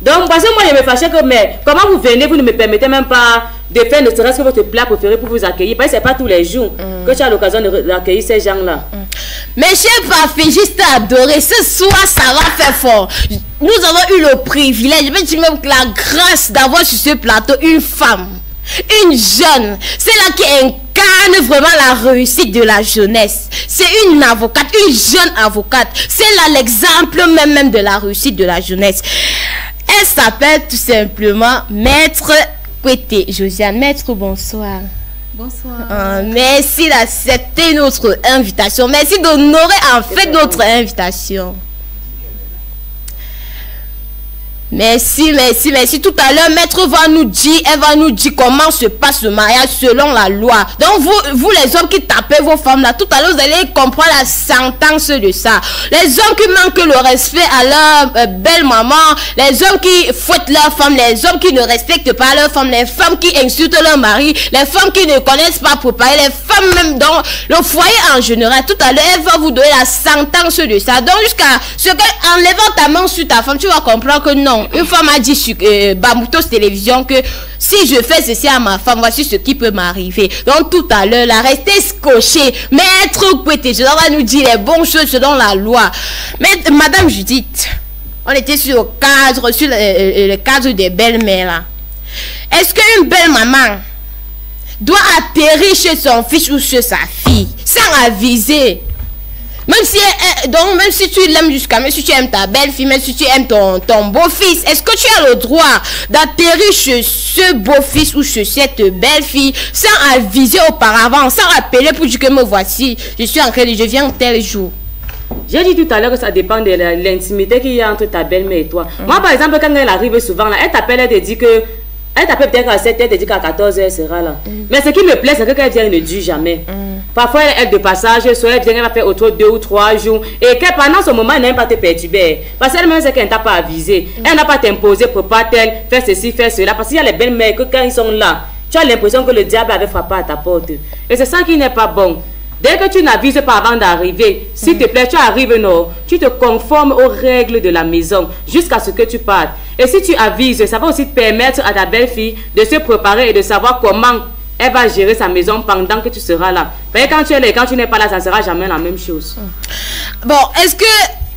Donc, parce que moi, je me fâchais que, mais comment vous venez, vous ne me permettez même pas de faire ne serait-ce que votre plat préféré pour vous accueillir? Parce que ce n'est pas tous les jours que tu as l'occasion d'accueillir ces gens-là. Mais chef affichiste adoré, ce soir, ça va faire fort. Nous avons eu le privilège, je vais dire même la grâce d'avoir sur ce plateau une femme, une jeune, celle-là qui incarne vraiment la réussite de la jeunesse. C'est une avocate, une jeune avocate. C'est là l'exemple même de la réussite de la jeunesse. Elle s'appelle tout simplement Maître Kwete Josiane. Maître, bonsoir. Bonsoir. Merci d'accepter notre invitation. Merci d'honorer en fait notre invitation. Merci. Tout à l'heure, Maître elle va nous dire comment se passe le mariage selon la loi. Donc, vous les hommes qui tapez vos femmes là, tout à l'heure, vous allez comprendre la sentence de ça. Les hommes qui manquent le respect à leur belle maman, les hommes qui fouettent leurs femmes, les hommes qui ne respectent pas leurs femmes, les femmes qui insultent leur mari, les femmes qui ne connaissent pas préparer, les femmes même dans le foyer en général. Tout à l'heure, elle va vous donner la sentence de ça. Donc, jusqu'à ce qu'en levant ta main sur ta femme, tu vas comprendre que non. Une femme a dit sur Bamoutos Télévision que si je fais ceci à ma femme, voici ce qui peut m'arriver. Donc tout à l'heure, là, restez scotché. Maître Kwete, je va nous dire les bonnes choses selon la loi. Mais Madame Judith, on était sur le cadre des belles-mères. Est-ce qu'une belle maman doit atterrir chez son fils ou chez sa fille sans aviser? Même si tu l'aimes même si tu aimes ta belle-fille, même si tu aimes ton beau-fils, est-ce que tu as le droit d'atterrir chez ce beau-fils ou chez cette belle-fille sans aviser auparavant, sans rappeler pour dire que me voici, je suis en train de, je viens tel jour? J'ai dit tout à l'heure que ça dépend de l'intimité qu'il y a entre ta belle-mère et toi. Moi, par exemple, quand elle arrive souvent, là, elle t'appelle, elle te dit que elle t'appelle peut-être à 7h, elle te dit qu'à 14h, elle sera là. Mais ce qui me plaît, c'est que quand elle vient, elle ne dit jamais. Parfois, elle est de passage, soit elle vient, elle va faire autour de 2 ou 3 jours. Et que pendant ce moment, elle n'aime pas te perturber. Parce qu'elle-même, c'est qu'elle ne t'a pas avisé. Elle n'a pas t'imposé, prépare-t-elle, faire ceci, faire cela. Parce qu'il y a les belles-mères que quand ils sont là, tu as l'impression que le diable avait frappé à ta porte. Et c'est ça qui n'est pas bon. Dès que tu n'avises pas avant d'arriver, s'il te plaît, tu arrives, non, tu te conformes aux règles de la maison jusqu'à ce que tu partes. Et si tu avises, ça va aussi te permettre à ta belle-fille de se préparer et de savoir comment elle va gérer sa maison pendant que tu seras là. Parce que quand tu es là et quand tu n'es pas là, ça ne sera jamais la même chose. Bon, est-ce que,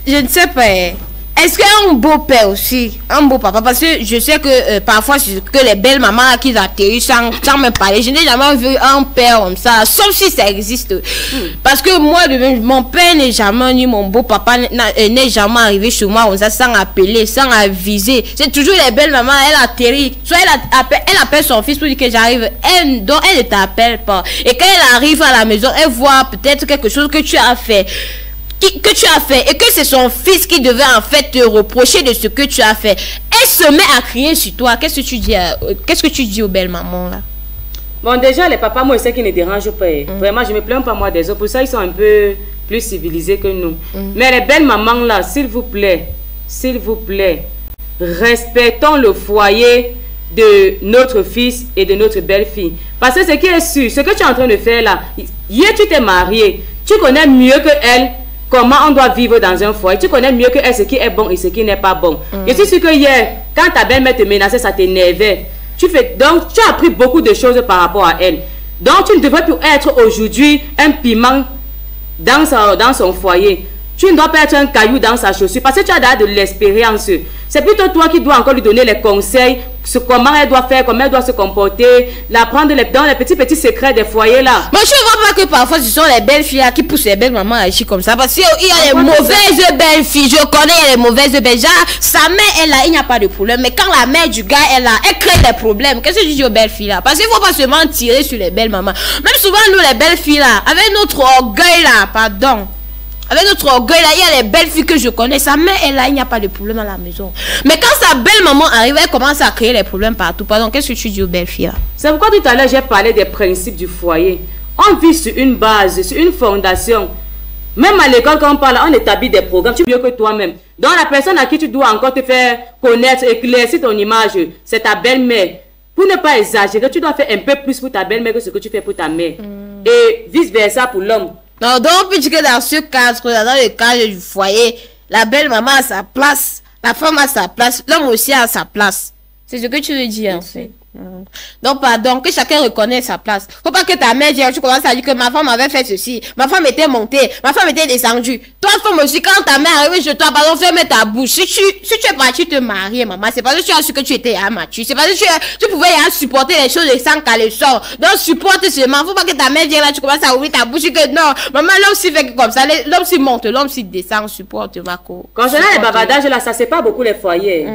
je ne sais pas, est-ce qu'un beau-père aussi, un beau papa, parce que je sais que parfois, que les belles mamans qui atterrissent sans me parler, je n'ai jamais vu un père comme ça, sauf si ça existe. Parce que moi, mon père n'est jamais, ni mon beau-papa n'est jamais arrivé chez moi sans appeler, sans aviser. C'est toujours les belles mamans, elle atterrit, soit elle appelle son fils pour dire que j'arrive, donc elle ne t'appelle pas. Et quand elle arrive à la maison, elle voit peut-être quelque chose que tu as fait. Et que c'est son fils qui devait en fait te reprocher de ce que tu as fait. Elle se met à crier sur toi. Qu'est-ce que tu dis aux belles mamans là? Bon, déjà les papas, moi je sais qu'ils ne dérangent pas. Vraiment, je me plains pas moi des autres. Pour ça, ils sont un peu plus civilisés que nous. Mais les belles mamans là, s'il vous plaît, respectons le foyer de notre fils et de notre belle-fille. Parce que ce qui est sûr, ce que tu es en train de faire là, hier tu t'es marié. Tu connais mieux que elle comment on doit vivre dans un foyer. Tu connais mieux que elle ce qui est bon et ce qui n'est pas bon. Je suis sûre que hier, quand ta belle-mère te menaçait, ça t'énervait. Donc, tu as appris beaucoup de choses par rapport à elle. Donc, tu ne devrais plus être aujourd'hui un piment dans son foyer. Tu ne dois pas être un caillou dans sa chaussure parce que tu as déjà de l'expérience. C'est plutôt toi qui dois encore lui donner les conseils sur comment elle doit faire, comment elle doit se comporter, l'apprendre dans les petits secrets des foyers là. Moi, je ne vois pas que parfois ce sont les belles filles qui poussent les belles mamans à agir comme ça. Parce qu'il y a les mauvaises belles filles. Je connais les mauvaises belles. Genre, sa mère est là, il n'y a pas de problème. Mais quand la mère du gars est là, elle crée des problèmes. Qu'est-ce que je dis aux belles filles là? Parce qu'il ne faut pas seulement tirer sur les belles mamans. Même souvent, nous, les belles filles là, avec notre orgueil là, pardon. Avec notre orgueil là, il y a les belles filles que je connais. Sa mère est là, il n'y a pas de problème à la maison. Mais quand sa belle maman arrive, elle commence à créer les problèmes partout. Pardon, qu'est-ce que tu dis aux belles filles là? C'est pourquoi tout à l'heure j'ai parlé des principes du foyer. On vit sur une base, sur une fondation. Même à l'école, quand on parle, on établit des programmes. Tu es mieux que toi-même. Donc la personne à qui tu dois encore te faire connaître, éclaircir ton image, c'est ta belle-mère. Pour ne pas exagérer, tu dois faire un peu plus pour ta belle-mère que ce que tu fais pour ta mère. Et vice-versa pour l'homme. Non, donc on peut dire que dans ce cadre, dans le cadre du foyer, la belle maman a sa place, la femme a sa place, l'homme aussi a sa place. C'est ce que tu veux dire en fait. Donc pardon, que chacun reconnaisse sa place. Faut pas que ta mère dise, tu commences à dire que ma femme avait fait ceci, ma femme était montée, ma femme était descendue. Toi femme aussi, quand ta mère arrive chez toi, pardon, ferme ta bouche. Si tu es parti te marier, maman, c'est parce que tu as su que tu étais immature. C'est parce que tu pouvais supporter les choses sans qu'elle les sorte. Donc supporte seulement. Faut pas que ta mère vienne là, tu commences à ouvrir ta bouche que non, maman, l'homme s'y fait comme ça, l'homme s'y monte, l'homme s'y descend, supporte ma co. Concernant les bavardages là, ça c'est pas beaucoup les foyers.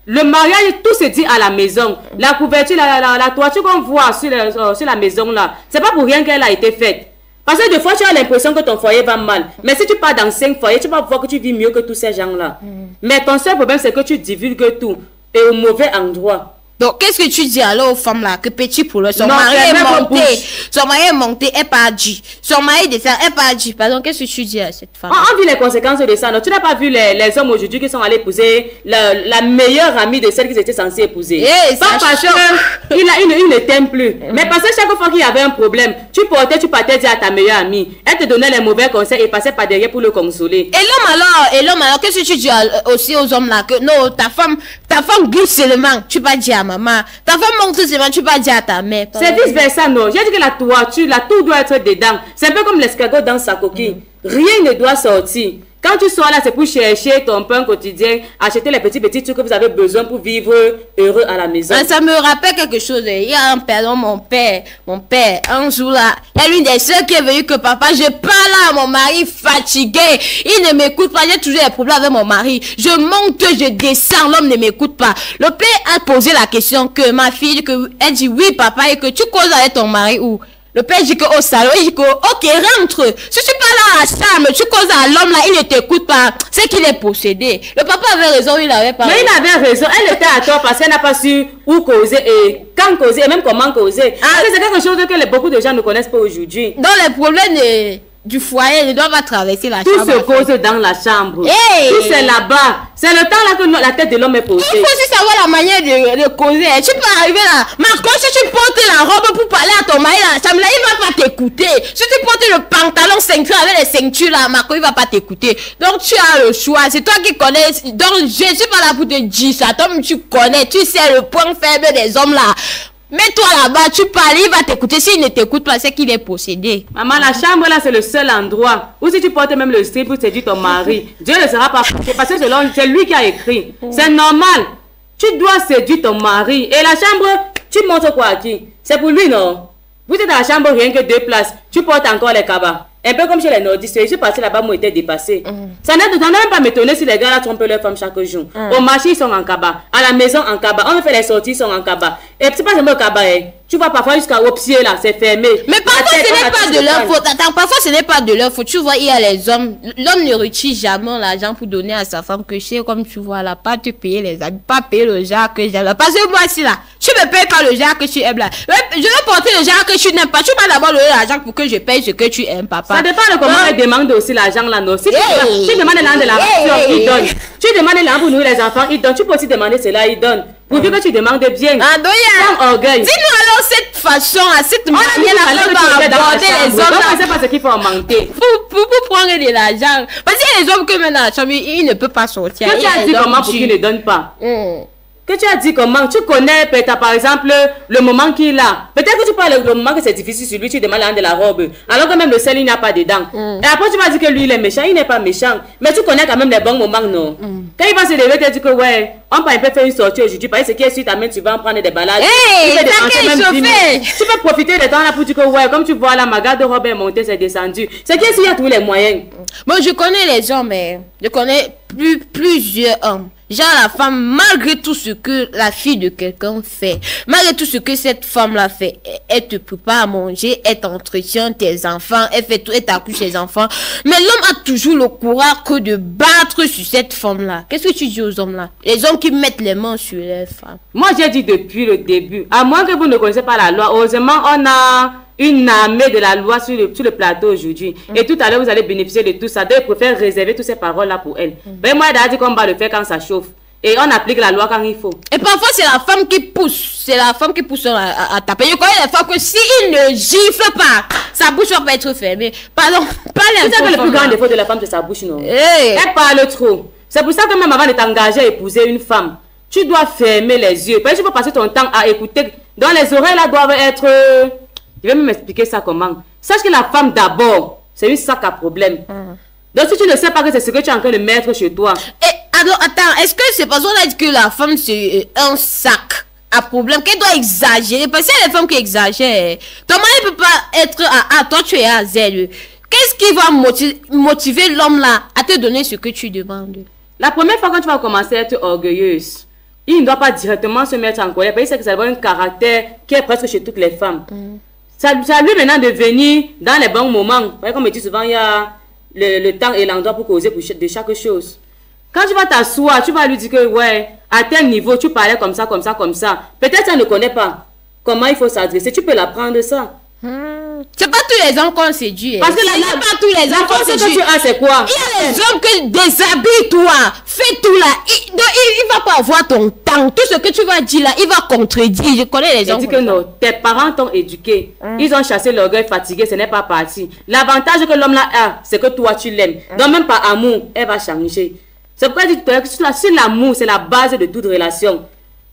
Le mariage, tout se dit à la maison. La couverture, la toiture qu'on voit sur la maison là, c'est pas pour rien qu'elle a été faite. Parce que des fois, tu as l'impression que ton foyer va mal. Mais si tu pars dans 5 foyers, tu vas voir que tu vis mieux que tous ces gens-là. Mais ton seul problème, c'est que tu divulgues tout. Et au mauvais endroit. Donc, qu'est-ce que tu dis alors aux femmes là? Que petit pour eux, son mari est monté, elle pas dit. Son mari descend, elle pas dit. Pardon, qu'est-ce que tu dis à cette femme? On vit les conséquences de ça. Non? Tu n'as pas vu les hommes aujourd'hui qui sont allés épouser la meilleure amie de celle qu'ils étaient censés épouser. Pas parce qu'il ne t'aime plus. Mais parce que chaque fois qu'il y avait un problème, tu partais dire à ta meilleure amie. Elle te donnait les mauvais conseils et passait par derrière pour le consoler. Et l'homme alors, qu'est-ce que tu dis aussi aux hommes là? Que non, ta femme glisse seulement, tu vas dire à maman. Ta femme monte seulement, tu vas dire à ta mère. C'est vice versa, non. J'ai dit que la toiture, tout doit être dedans. C'est un peu comme l'escargot dans sa coquille. Rien ne doit sortir. Quand tu sors là, c'est pour chercher ton pain quotidien, acheter les petits trucs que vous avez besoin pour vivre heureux à la maison. Ça me rappelle quelque chose. Il y a un père, mon père, un jour là, il y a l'une des sœurs qui est venue que papa, je parle à mon mari fatigué. Il ne m'écoute pas, j'ai toujours des problèmes avec mon mari. Je monte, je descends, l'homme ne m'écoute pas. Le père a posé la question que ma fille, elle dit oui papa, et que tu causes avec ton mari où? Le père dit que au salon, il dit que ok, rentre. Si tu parles à la chambre, tu causes à l'homme là, il ne t'écoute pas. C'est qu'il est possédé. Le papa avait raison, il avait pas. Mais il avait raison, elle était à tort parce qu'elle n'a pas su où causer et quand causer et même comment causer. C'est quelque chose que beaucoup de gens ne connaissent pas aujourd'hui. Dans les problèmes du foyer, ne doit pas traverser la chambre. Tout se pose dans la chambre. Tout c'est là-bas. C'est le temps là que la tête de l'homme est posée. Il faut aussi savoir la manière de causer. Tu peux arriver là. Marco, si tu portes la robe pour parler à ton mari dans la chambre là, il va pas t'écouter. Si tu portes le pantalon ceinture avec les ceintures là, Marco, il va pas t'écouter. Donc tu as le choix. C'est toi qui connais. Donc je suis pas là pour te dire ça. Toi, tu connais. Tu sais le point faible des hommes là. Mets-toi là-bas, tu parles, il va t'écouter. S'il ne t'écoute pas, c'est qu'il est possédé. Maman, la chambre là, c'est le seul endroit où si tu portes même le strip pour séduire ton mari, Dieu ne sera pas fâché parce que c'est lui qui a écrit. C'est normal. Tu dois séduire ton mari. Et la chambre, tu montres quoi à qui? C'est pour lui, non? Vous êtes dans la chambre, rien que 2 places. Tu portes encore les cabas. Un peu comme chez les nordistes. Je suis partie là-bas, moi, j'étais dépassée. Ça n'a même pas m'étonner si les gars là trompent leurs femmes chaque jour. Au marché, ils sont en cabas. À la maison, en cabas. On fait les sorties, ils sont en cabas. Et c'est pas seulement au cabas, hein. Tu vois parfois jusqu'au pied là, c'est fermé. Mais parfois ce n'est pas de leur faute. Attends, parfois ce n'est pas de leur faute. Tu vois, il y a les hommes. L'homme ne retire jamais l'argent pour donner à sa femme que c'est comme tu vois là, pas te payer les habits, pas payer le genre que j'aime là. Parce que moi si là, tu me payes pas le genre que tu aimes là. Je vais porter le genre que tu n'aimes pas. Tu vas d'abord donner l'argent pour que je paye ce que tu aimes, papa. Ça dépend de comment elle demande aussi l'argent là, non. Si tu demandes l'argent de la voiture, il donne. Tu demandes l'argent pour nourrir les enfants, il donne. Tu peux aussi demander cela, il donne. pourvu que tu demandes bien. Sans orgueil. Dis-nous alors cette façon, à cette manière là, aborder les hommes. Donc, c'est pas ce qu'il faut augmenter. Pour prendre de l'argent. Parce qu'il y a les hommes qui mettent dans la chambre, ils ne peuvent pas sortir. Que tu as dit comment pour qu'ils ne donnent pas? Que tu as dit comment? Tu connais peut-être par exemple le moment qu'il a. Peut-être que tu parles le moment que c'est difficile sur lui, tu demandes de la robe. Alors que même le sel, il n'y a pas dedans. Et après tu vas dire que lui il est méchant, il n'est pas méchant. Mais tu connais quand même les bons moments, non? Quand il va se lever, tu dis que ouais, on peut faire une sortie aujourd'hui. Parce que ce qui est sur ta main, tu vas en prendre des balades. Tu peux profiter de temps là pour dire que ouais, comme tu vois là, ma garde-robe est montée, c'est descendu. Ce qui est sur, il y a tous les moyens. Bon, je connais les hommes, mais je connais plusieurs hommes. Genre la femme, malgré tout ce que la fille de quelqu'un fait, malgré tout ce que cette femme-là fait, elle te prépare à manger, elle t'entretient tes enfants, elle fait tout, elle t'accouche tes enfants. Mais l'homme a toujours le courage que de battre sur cette femme-là. Qu'est-ce que tu dis aux hommes-là? Les hommes qui mettent les mains sur les femmes. Moi, j'ai dit depuis le début, à moins que vous ne connaissez pas la loi, heureusement, on a une armée de la loi sur le plateau aujourd'hui. Et tout à l'heure, vous allez bénéficier de tout ça. Donc, je préfère réserver toutes ces paroles-là pour elle. Mais moi, elle a dit qu'on va le faire quand ça chauffe. Et on applique la loi quand il faut. Et parfois, c'est la femme qui pousse. C'est la femme qui pousse à taper. Je connais les femmes que s'il ne gifle pas, sa bouche va pas être fermée. Pardon, pas les C'est ça que le plus grand défaut de la femme, c'est sa bouche, non? Hey. Elle parle trop. C'est pour ça que même avant de t'engager à épouser une femme, tu dois fermer les yeux. Parce que tu peux passer ton temps à écouter. Donc, les oreilles là doivent être... Je vais même expliquer ça comment. Sache que la femme d'abord, c'est une sac à problème. Donc si tu ne sais pas que c'est ce que tu es en train de mettre chez toi. Et alors, attends, est-ce que c'est parce qu'on a dit que la femme c'est un sac à problème, qu'elle doit exagérer? Parce qu'il y a des femmes qui exagèrent. Ton mari ne peut pas être à A, toi tu es à Z. Qu'est-ce qui va motiver l'homme là à te donner ce que tu demandes? La première fois quand tu vas commencer à être orgueilleuse, il ne doit pas directement se mettre en colère. Parce que ça a un caractère qui est presque chez toutes les femmes. Ça lui maintenant de venir dans les bons moments. Comme je dis souvent, il y a le temps et l'endroit pour causer de chaque chose. Quand tu vas t'asseoir, tu vas lui dire que ouais, à tel niveau, tu parlais comme ça, comme ça, comme ça. Peut-être qu'elle ne connaît pas comment il faut s'adresser. Tu peux l'apprendre ça. C'est pas tous les hommes qu'on séduit. Parce que là, pas tous les hommes qu'on séduit. C'est quoi? Il y a les hommes qui déshabillent-toi. Fais tout là. Il va pas avoir ton temps. Tout ce que tu vas dire là, il va contredire. Je connais les hommes. Je dis que non, tes parents t'ont éduqué. Ils ont chassé l'orgueil fatigué, ce n'est pas parti. L'avantage que l'homme là a, c'est que toi tu l'aimes. Donc même par amour, elle va changer. C'est pourquoi je dis que si l'amour, c'est la base de toute relation,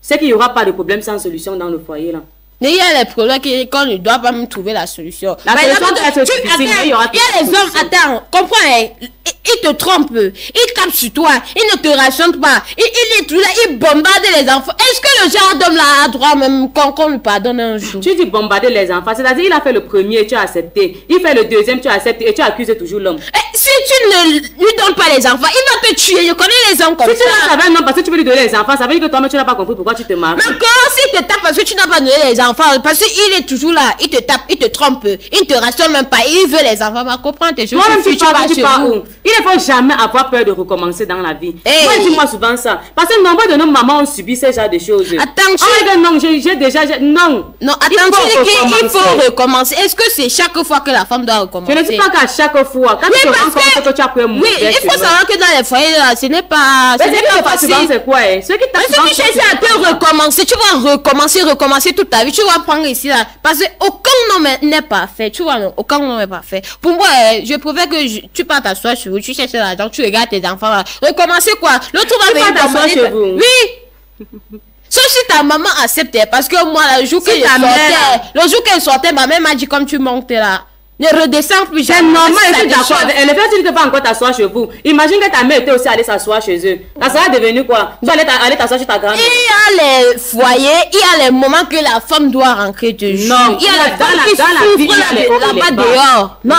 c'est qu'il n'y aura pas de problème sans solution dans le foyer là. Mais il y a les problèmes qu'on ne doit pas même trouver la solution. La solution peut être difficile, mais il y aura il y a les hommes, attends, comprends, ils te trompent, ils tapent sur toi, ils ne te rationent pas, ils est tout là, ils bombardent les enfants. Est-ce que le genre d'homme là a droit même qu'on lui pardonne un jour? Tu dis bombarder les enfants, c'est-à-dire il a fait le premier, tu as accepté. Il fait le deuxième, tu as accepté et tu accuses toujours l'homme. Si tu ne lui donnes pas les enfants, il va te tuer. Je connais les hommes comme ça. Si tu n'as pas non parce que tu veux lui donner les enfants, ça veut dire que toi-même tu n'as pas compris pourquoi tu te maries. Mais comment s'il te tape parce que tu n'as pas donné les enfants? Parce qu'il est toujours là, il te tape, il te trompe, il ne te rassure même pas, il veut les enfants. Mais comprends tes choses. Toi-même tu pars où? Il ne faut jamais avoir peur de recommencer dans la vie. Moi dis-moi souvent ça. Parce que nombre de nos mamans ont subi ce genre de choses. Attention. Non, j'ai déjà... Non. Non, attention, il faut recommencer. Est-ce que c'est chaque fois que la femme doit recommencer? Je ne dis pas qu'à chaque fois. Quand tu te rends compte que tu as pris un mauvais. Oui, il faut savoir que dans les foyers, là, ce n'est pas facile. C'est quoi? Ceux qui tu cherches à te recommencer, tu vas recommencer toute ta vie. Tu vas prendre ici, là. Parce qu'aucun homme n'est parfait. Tu vois, non, aucun homme n'est parfait. Pour moi, je préfère que tu partes t'asseoir chez vous, tu cherches l'argent, tu regardes tes enfants, là. Recommencer quoi? L'autre va venir t'asseoir chez vous. Oui. Sauf si ta maman acceptait. Parce que moi, le jour qu'elle sortait, ma mère m'a dit comme tu montes là. Ne redescends plus jamais. C'est normal, je suis d'accord. Elle ne fait pas encore t'asseoir chez vous. Imagine que ta mère était aussi allée s'asseoir chez eux. Ça sera devenu quoi? Tu vas aller t'asseoir chez ta grand-mère. Il y a les foyers, il y a les moments que la femme doit rentrer de jour. Non, il y a les femmes qui souffrent là-bas dehors. Non,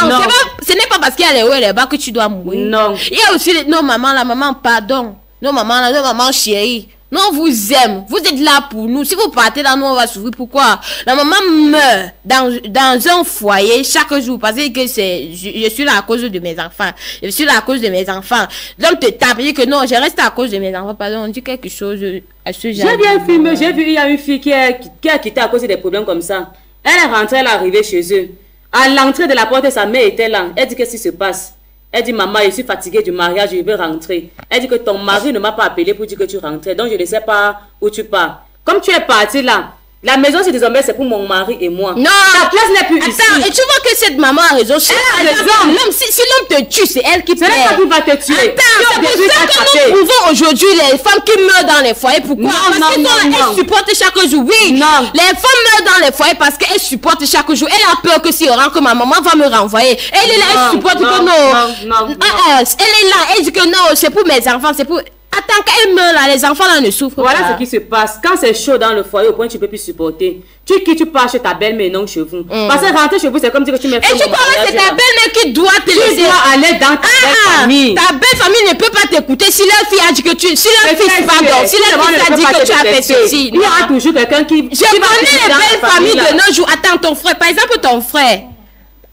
ce n'est pas parce qu'il y a les hauts et les bas que tu dois mourir. Non. Il y a aussi nos mamans, la maman, pardon. Nos mamans chéries. Non, on vous aime. Vous êtes là pour nous. Si vous partez là, nous, on va souffrir. Pourquoi? La maman meurt dans un foyer chaque jour. Parce que je suis là à cause de mes enfants. Je suis là à cause de mes enfants. L'homme te tape. Il dit que non, je reste à cause de mes enfants. Pardon, on dit quelque chose à ce genre. J'ai bien filmé. J'ai vu, il y a une fille qui a quitté à cause des problèmes comme ça. Elle est rentrée, elle est arrivée chez eux. À l'entrée de la porte, sa mère était là. Elle dit qu'est-ce qui se passe? Elle dit, maman, je suis fatiguée du mariage, je veux rentrer. Elle dit que ton mari ne m'a pas appelé pour dire que tu rentrais. Donc, je ne sais pas où tu pars. Comme tu es parti là, la maison c'est désormais c'est pour mon mari et moi. Non. Ta place n'est plus ici. Attends, et tu vois que cette maman a raison. Si l'homme te tue, c'est elle qui paie. C'est elle qui va te tuer. Attends, c'est pour ça que nous trouvons aujourd'hui les femmes qui meurent dans les foyers. Pourquoi? Parce qu'elles supportent chaque jour. Oui, non. Les femmes meurent dans les foyers parce qu'elles supportent chaque jour. Elle a peur que si on rentre, que ma maman va me renvoyer. Elle est là, elle supporte que non. Elle est là, elle dit que non, c'est pour mes enfants, c'est pour... Attends, quand elle meurt là, les enfants là ne souffrent pas. Voilà ce qui se passe. Quand c'est chaud dans le foyer au point que tu ne peux plus supporter, tu pars chez ta belle-mère et non chez vous. Parce que rentrer chez vous, c'est comme dire que tu mets... Et tu crois que c'est ta belle-mère qui doit te laisser. Tu dois aller dans ta belle famille. Ta belle famille ne peut pas t'écouter si leur fille a dit que tu... Si leur fils, pardon, si leur fils a dit que tu as fait ceci. Il y aura toujours quelqu'un qui... Je connais les belles familles de nos jours. Attends, ton frère, par exemple, ton frère.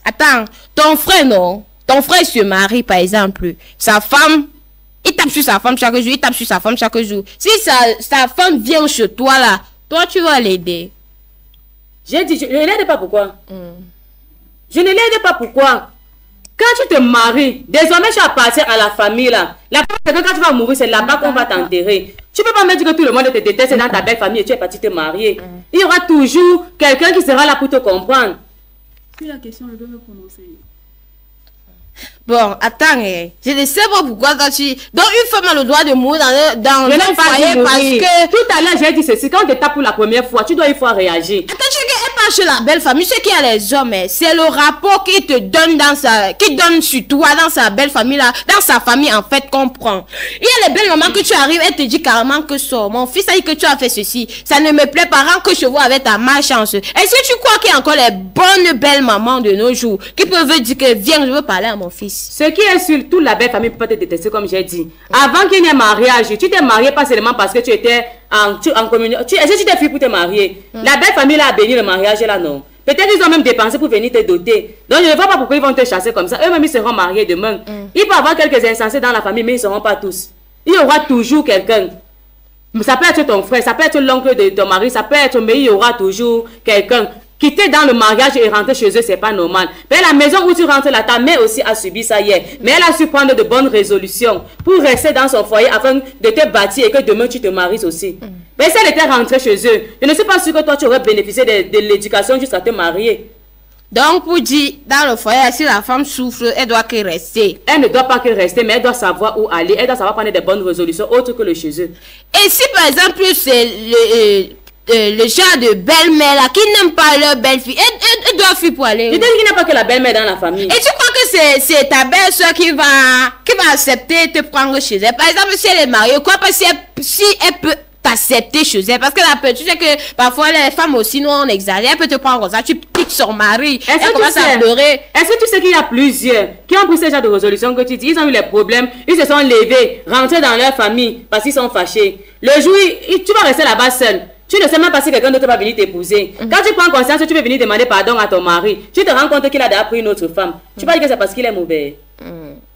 Attends, ton frère, non. Ton frère se marie, par exemple. Sa femme... Il tape sur sa femme chaque jour, il tape sur sa femme chaque jour. Si sa femme vient chez toi là, toi tu vas l'aider. J'ai dit, je ne l'aide pas pourquoi. Je ne l'aide pas pourquoi. Quand tu te maries, désormais tu appartiens à la famille là. La première quand tu vas mourir, c'est là-bas qu'on va t'enterrer. Tu ne peux pas me dire que tout le monde te déteste dans ta belle famille et tu es parti te marier. Il y aura toujours quelqu'un qui sera là pour te comprendre. Si la question, je dois me prononcer. Bon, attends, je ne sais pas pourquoi quand tu... Donc, une femme a le droit de mourir dans le foyer parce que... Tout à l'heure, j'ai dit ceci. Quand on te tape pour la première fois, tu dois une fois réagir. Attends, tu sais qu'elle parle chez la belle famille. Ce qu'il y a les hommes, c'est le rapport qu'il te donne dans sa... Qui donne sur toi, dans sa belle famille, là. Dans sa famille, en fait, comprend. Il y a les belles mamans que tu arrives, elle te dit carrément que ça. Mon fils a dit que tu as fait ceci. Ça ne me plaît pas, rends que je vois avec ta malchance. Est-ce que tu crois qu'il y a encore les bonnes belles mamans de nos jours qui peuvent dire que viens, je veux parler à mon fils? Ce qui est sûr, toute la belle famille peut pas te détester comme j'ai dit. Avant qu'il n'y ait mariage, tu t'es marié pas seulement parce que tu étais en communion. Est-ce que tu t'es fait pour te marier? La belle famille là a béni le mariage là, non. Peut-être qu'ils ont même dépensé pour venir te doter. Donc je ne vois pas pourquoi ils vont te chasser comme ça. Eux-mêmes ils seront mariés demain. Il peut y avoir quelques insensés dans la famille, mais ils ne seront pas tous. Il y aura toujours quelqu'un. Ça peut être ton frère, ça peut être l'oncle de ton mari, ça peut être, mais il y aura toujours quelqu'un. Quitter dans le mariage et rentrer chez eux, c'est pas normal. Mais la maison où tu rentres là, ta mère aussi a subi ça hier. Mais elle a su prendre de bonnes résolutions pour rester dans son foyer afin de te bâtir et que demain tu te maries aussi. Mais si elle était rentrée chez eux, je ne suis pas sûre que toi tu aurais bénéficié de l'éducation jusqu'à te marier. Donc, pour dire, dans le foyer, si la femme souffre, elle doit que rester. Elle ne doit pas que rester, mais elle doit savoir où aller. Elle doit savoir prendre des bonnes résolutions autres que le chez eux. Et si par exemple, c'est le genre de belle-mère là qui n'aime pas leur belle-fille, elle doit fuir pour aller. Je dis qu'il n'y a pas que la belle-mère dans la famille. Et tu crois que c'est ta belle-soeur qui va accepter de te prendre chez elle? Par exemple, si elle est mariée, quoi, parce que si elle peut t'accepter chez elle, parce que tu sais que parfois les femmes aussi, nous on exagère, elle peut te prendre comme ça, tu piques son mari, elle commence à pleurer. Est-ce que tu sais qu'il y a plusieurs qui ont pris ce genre de résolution que tu dis, ils ont eu les problèmes, ils se sont levés, rentrés dans leur famille parce qu'ils sont fâchés. Le jour, tu vas rester là-bas seul. Tu ne sais même pas si quelqu'un d'autre va venir t'épouser. Quand tu prends conscience que tu veux venir demander pardon à ton mari, tu te rends compte qu'il a déjà pris une autre femme. Tu vas dire que c'est parce qu'il est mauvais.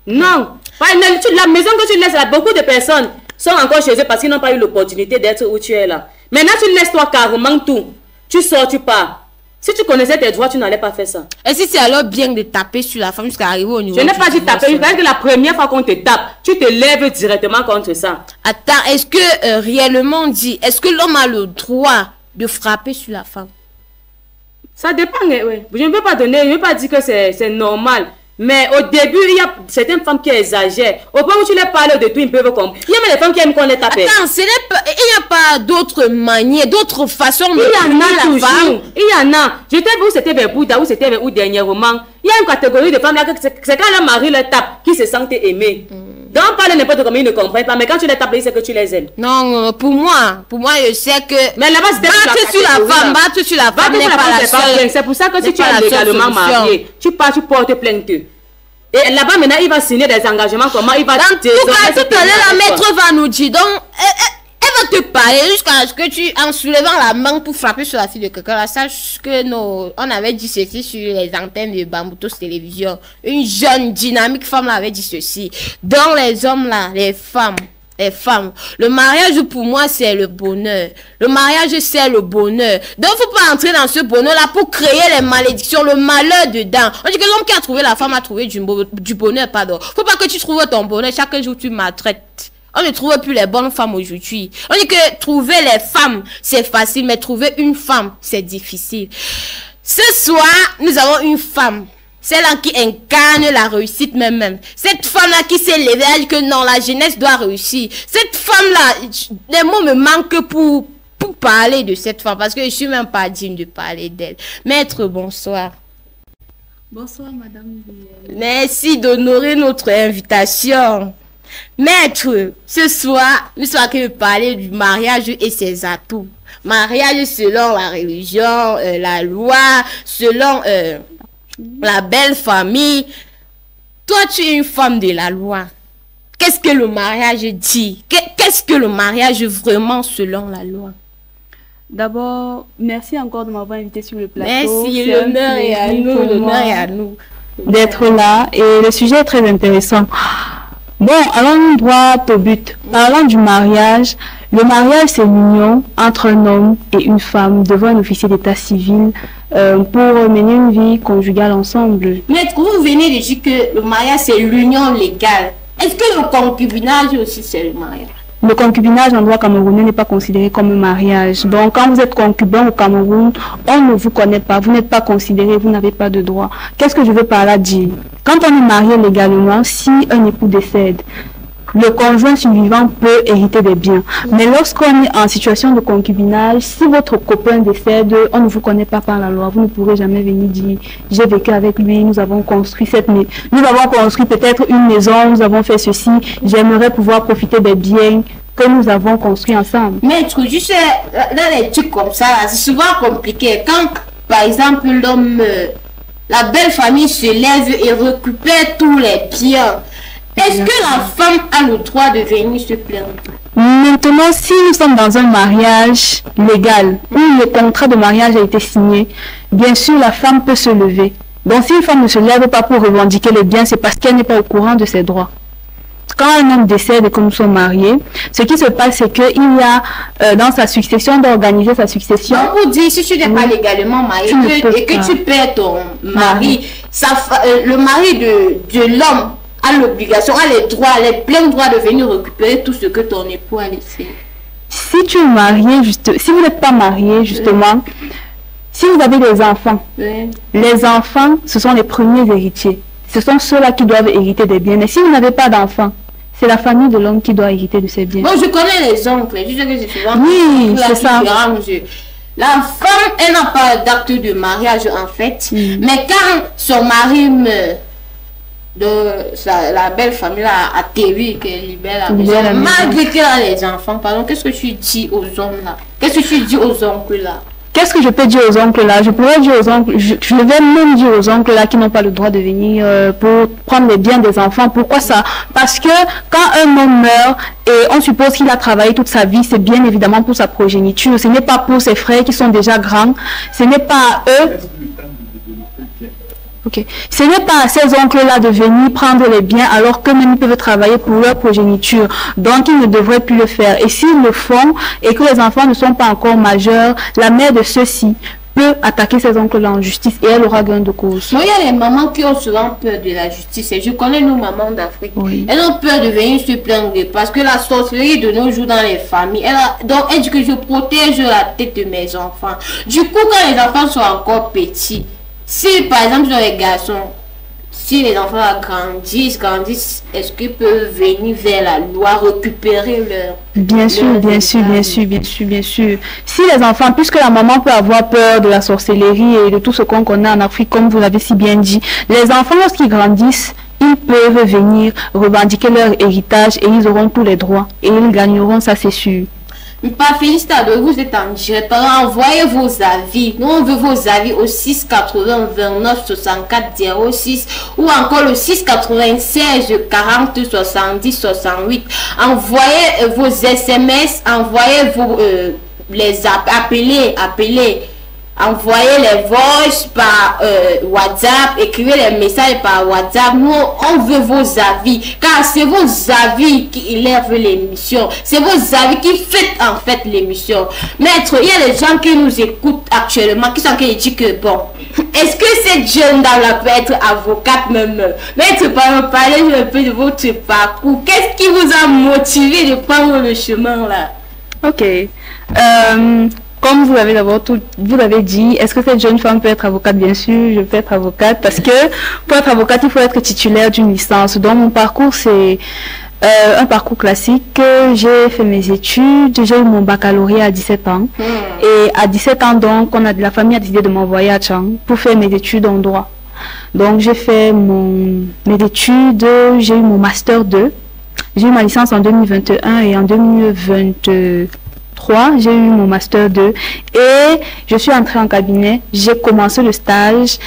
Non. La maison que tu laisses là, beaucoup de personnes sont encore chez eux parce qu'ils n'ont pas eu l'opportunité d'être où tu es là. Maintenant, tu laisses toi carrément tout. Tu sors, tu pars. Si tu connaissais tes droits, tu n'allais pas faire ça. Et si c'est alors bien de taper sur la femme jusqu'à arriver au niveau... Je n'ai pas dit taper, je veux que la première fois qu'on te tape, tu te lèves directement contre ça. Attends, est-ce que réellement dit, est-ce que l'homme a le droit de frapper sur la femme? Ça dépend, oui. Je ne veux pas donner, je ne veux pas dire que c'est normal. Mais au début, il y a certaines femmes qui exagèrent. Au point où tu les parles de tout, ils peuvent comprendre. Il y a même des femmes qui aiment qu'on les tape. Attends, il n'y a pas d'autres manières, d'autres façons de il y en a toujours. Il y en a. Je t'ai vu, c'était vers Bouddha ou c'était vers où dernièrement. Il y a une catégorie de femmes là, c'est quand leur mari les tape, qui se sentent aimés. Donc, on parle n'importe comment, ils ne comprennent pas. Mais quand tu les tapes, ils savent que tu les aimes. Non, pour moi, je sais que... Mais là-bas, c'est battre sur la femme n'est pas la seule. C'est pour ça que si tu es légalement marié, tu pars, tu portes plainte. Et là-bas, maintenant, il va signer des engagements. Comment il va... Donc, tout à l'heure, la maître va nous dire. Donc, elle va te parler jusqu'à ce que tu, en soulevant la main pour frapper sur la fille de quelqu'un, là, sache que on avait dit ceci sur les antennes de Bamboutos Télévision. Une jeune, dynamique femme là avait dit ceci. Donc, les hommes là, les femmes, le mariage pour moi c'est le bonheur. Le mariage c'est le bonheur. Donc, faut pas entrer dans ce bonheur là pour créer les malédictions, le malheur dedans. On dit que l'homme qui a trouvé la femme a trouvé du bonheur, pardon. Faut pas que tu trouves ton bonheur, chaque jour tu maltraites. On ne trouve plus les bonnes femmes aujourd'hui. On dit que trouver les femmes, c'est facile, mais trouver une femme, c'est difficile. Ce soir, nous avons une femme. Celle-là qui incarne la réussite même. Cette femme-là qui s'est levée, elle dit que non, la jeunesse doit réussir. Cette femme-là, les mots me manquent pour parler de cette femme, parce que je suis même pas digne de parler d'elle. Maître, bonsoir. Bonsoir, madame. Merci d'honorer notre invitation. Maître, ce soir, nous sommes parler du mariage et ses atouts. Mariage selon la religion, la loi, selon la belle famille. Toi, tu es une femme de la loi. Qu'est-ce que le mariage dit? Qu'est-ce que le mariage vraiment selon la loi? D'abord, merci encore de m'avoir invité sur le plateau. Merci, l'honneur est à nous, l'honneur est à nous. D'être là, et le sujet est très intéressant. Bon, allons droit au but. Parlant du mariage, le mariage c'est l'union entre un homme et une femme devant un officier d'état civil pour mener une vie conjugale ensemble. Maître, vous venez de dire que le mariage c'est l'union légale. Est-ce que le concubinage aussi c'est le mariage? Le concubinage en droit camerounais n'est pas considéré comme un mariage. Donc, quand vous êtes concubin au Cameroun, on ne vous connaît pas, vous n'êtes pas considéré, vous n'avez pas de droit. Qu'est-ce que je veux par là dire? Quand on est marié légalement, si un époux décède, le conjoint survivant peut hériter des biens. Mais lorsqu'on est en situation de concubinage, si votre copain décède, on ne vous connaît pas par la loi. Vous ne pourrez jamais venir dire, j'ai vécu avec lui, nous avons construit cette maison. Nous avons construit peut-être une maison, nous avons fait ceci, j'aimerais pouvoir profiter des biens que nous avons construits ensemble. Maître, je sais, dans les trucs comme ça, c'est souvent compliqué. Quand, par exemple, l'homme, la belle famille se lève et récupère tous les biens, est-ce que la femme a le droit de venir se plaindre? Maintenant, si nous sommes dans un mariage légal, où le contrat de mariage a été signé, bien sûr, la femme peut se lever. Donc, si une femme ne se lève pas pour revendiquer les biens, c'est parce qu'elle n'est pas au courant de ses droits. Quand un homme décède et que nous sommes mariés, ce qui se passe, c'est qu'il y a dans sa succession, d'organiser sa succession. On vous dit, si tu n'es pas légalement marié et que tu perds ton mari, le mari de l'homme a l'obligation, a les droits, les pleins droits de venir récupérer tout ce que ton époux a laissé. Si tu es marié, si vous n'êtes pas marié, justement, si vous avez des enfants, les enfants, ce sont les premiers héritiers. Ce sont ceux-là qui doivent hériter des biens. Mais si vous n'avez pas d'enfants, c'est la famille de l'homme qui doit hériter de ses biens. Bon, je connais les oncles. Je sais que c'est souvent. Oui, c'est ça. La femme, elle n'a pas d'acte de mariage en fait. Mais quand son mari meurt, la belle famille a atterri, qu'elle libère la maison, malgré qu'elle a les enfants. Pardon, qu'est-ce que tu dis aux hommes là? Qu'est-ce que tu dis aux oncles là? Qu'est-ce que je peux dire aux oncles là? Je pourrais dire aux oncles, je vais même dire aux oncles là qui n'ont pas le droit de venir pour prendre les biens des enfants. Pourquoi ça? Parce que quand un homme meurt et on suppose qu'il a travaillé toute sa vie, c'est bien évidemment pour sa progéniture. Ce n'est pas pour ses frères qui sont déjà grands. Ce n'est pas à eux. Ok. Ce n'est pas à ces oncles-là de venir prendre les biens alors qu'eux-mêmes peuvent travailler pour leur progéniture. Donc, ils ne devraient plus le faire. Et s'ils le font et que les enfants ne sont pas encore majeurs, la mère de ceux-ci peut attaquer ces oncles-là en justice et elle aura gain de cause. Moi, il y a les mamans qui ont souvent peur de la justice. Et je connais nos mamans d'Afrique. Oui. Elles ont peur de venir se plaindre parce que la sorcellerie de nos jours dans les familles. Donc, elle dit que je protège la tête de mes enfants. Du coup, quand les enfants sont encore petits, si par exemple sur les garçons, si les enfants grandissent, est-ce qu'ils peuvent venir vers la loi récupérer leur... Bien sûr. Si les enfants, puisque la maman peut avoir peur de la sorcellerie et de tout ce qu'on connaît en Afrique, comme vous l'avez si bien dit, les enfants lorsqu'ils grandissent, ils peuvent venir revendiquer leur héritage et ils auront tous les droits et ils gagneront, ça c'est sûr. Pas félicitations, vous êtes en direct. Envoyez vos avis. Nous, on veut vos avis au 680 29 64 06 ou encore le 696 40 70 68. Envoyez vos SMS, envoyez vos appelez. envoyez les voices par WhatsApp, écrivez les messages par WhatsApp. Nous, on veut vos avis, car c'est vos avis qui élèvent l'émission. C'est vos avis qui font en fait l'émission. Maître, il y a des gens qui nous écoutent actuellement, qui sont en train de dire que bon, est-ce que cette jeune dame-là peut être avocate même? Maître, parlez un peu de votre parcours. Qu'est-ce qui vous a motivé de prendre le chemin là? Ok. Comme vous l'avez dit, est-ce que cette jeune femme peut être avocate? Bien sûr, je peux être avocate parce que pour être avocate, il faut être titulaire d'une licence. Donc, mon parcours, c'est un parcours classique. J'ai fait mes études, j'ai eu mon baccalauréat à 17 ans. Et à 17 ans, donc, la famille a décidé de m'envoyer à Tchang pour faire mes études en droit. Donc, j'ai fait mes études, j'ai eu mon master 2. J'ai eu ma licence en 2021 et en 2023. J'ai eu mon master 2 et je suis entrée en cabinet. J'ai commencé le stage.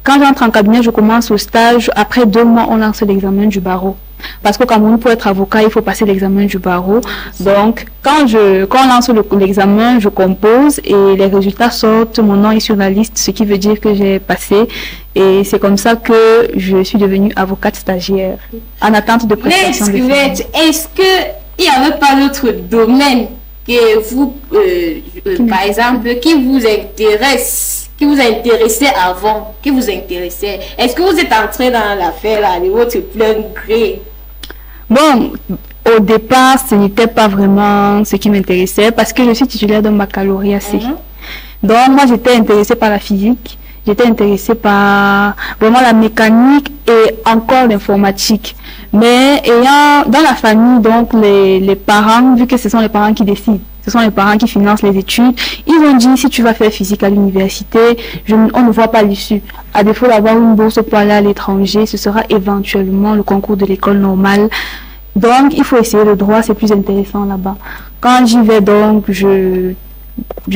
Quand j'entre en cabinet, je commence au stage. Après 2 mois, on lance l'examen du barreau. Parce qu'au Cameroun, pour être avocat, il faut passer l'examen du barreau. Donc, quand on lance l'examen, je compose et les résultats sortent. Mon nom est sur la liste, ce qui veut dire que j'ai passé. Et c'est comme ça que je suis devenue avocate stagiaire en attente de prestation de service. Est-ce qu'il n'y avait pas d'autre domaine que vous, par exemple, qui vous intéressait avant, qui vous intéressait? Est-ce que vous êtes entré dans l'affaire là, de votre plein gré? Bon, au départ, ce n'était pas vraiment ce qui m'intéressait parce que je suis titulaire d'un baccalauréat C. Donc, moi, j'étais intéressée par la physique, j'étais intéressée par vraiment la mécanique et encore l'informatique. Mais ayant dans la famille, donc les parents, vu que ce sont les parents qui décident, ce sont les parents qui financent les études, ils ont dit si tu vas faire physique à l'université, on ne voit pas l'issue. À défaut d'avoir une bourse pour aller à l'étranger, ce sera éventuellement le concours de l'école normale. Donc il faut essayer le droit, c'est plus intéressant là-bas. Quand j'y vais donc, je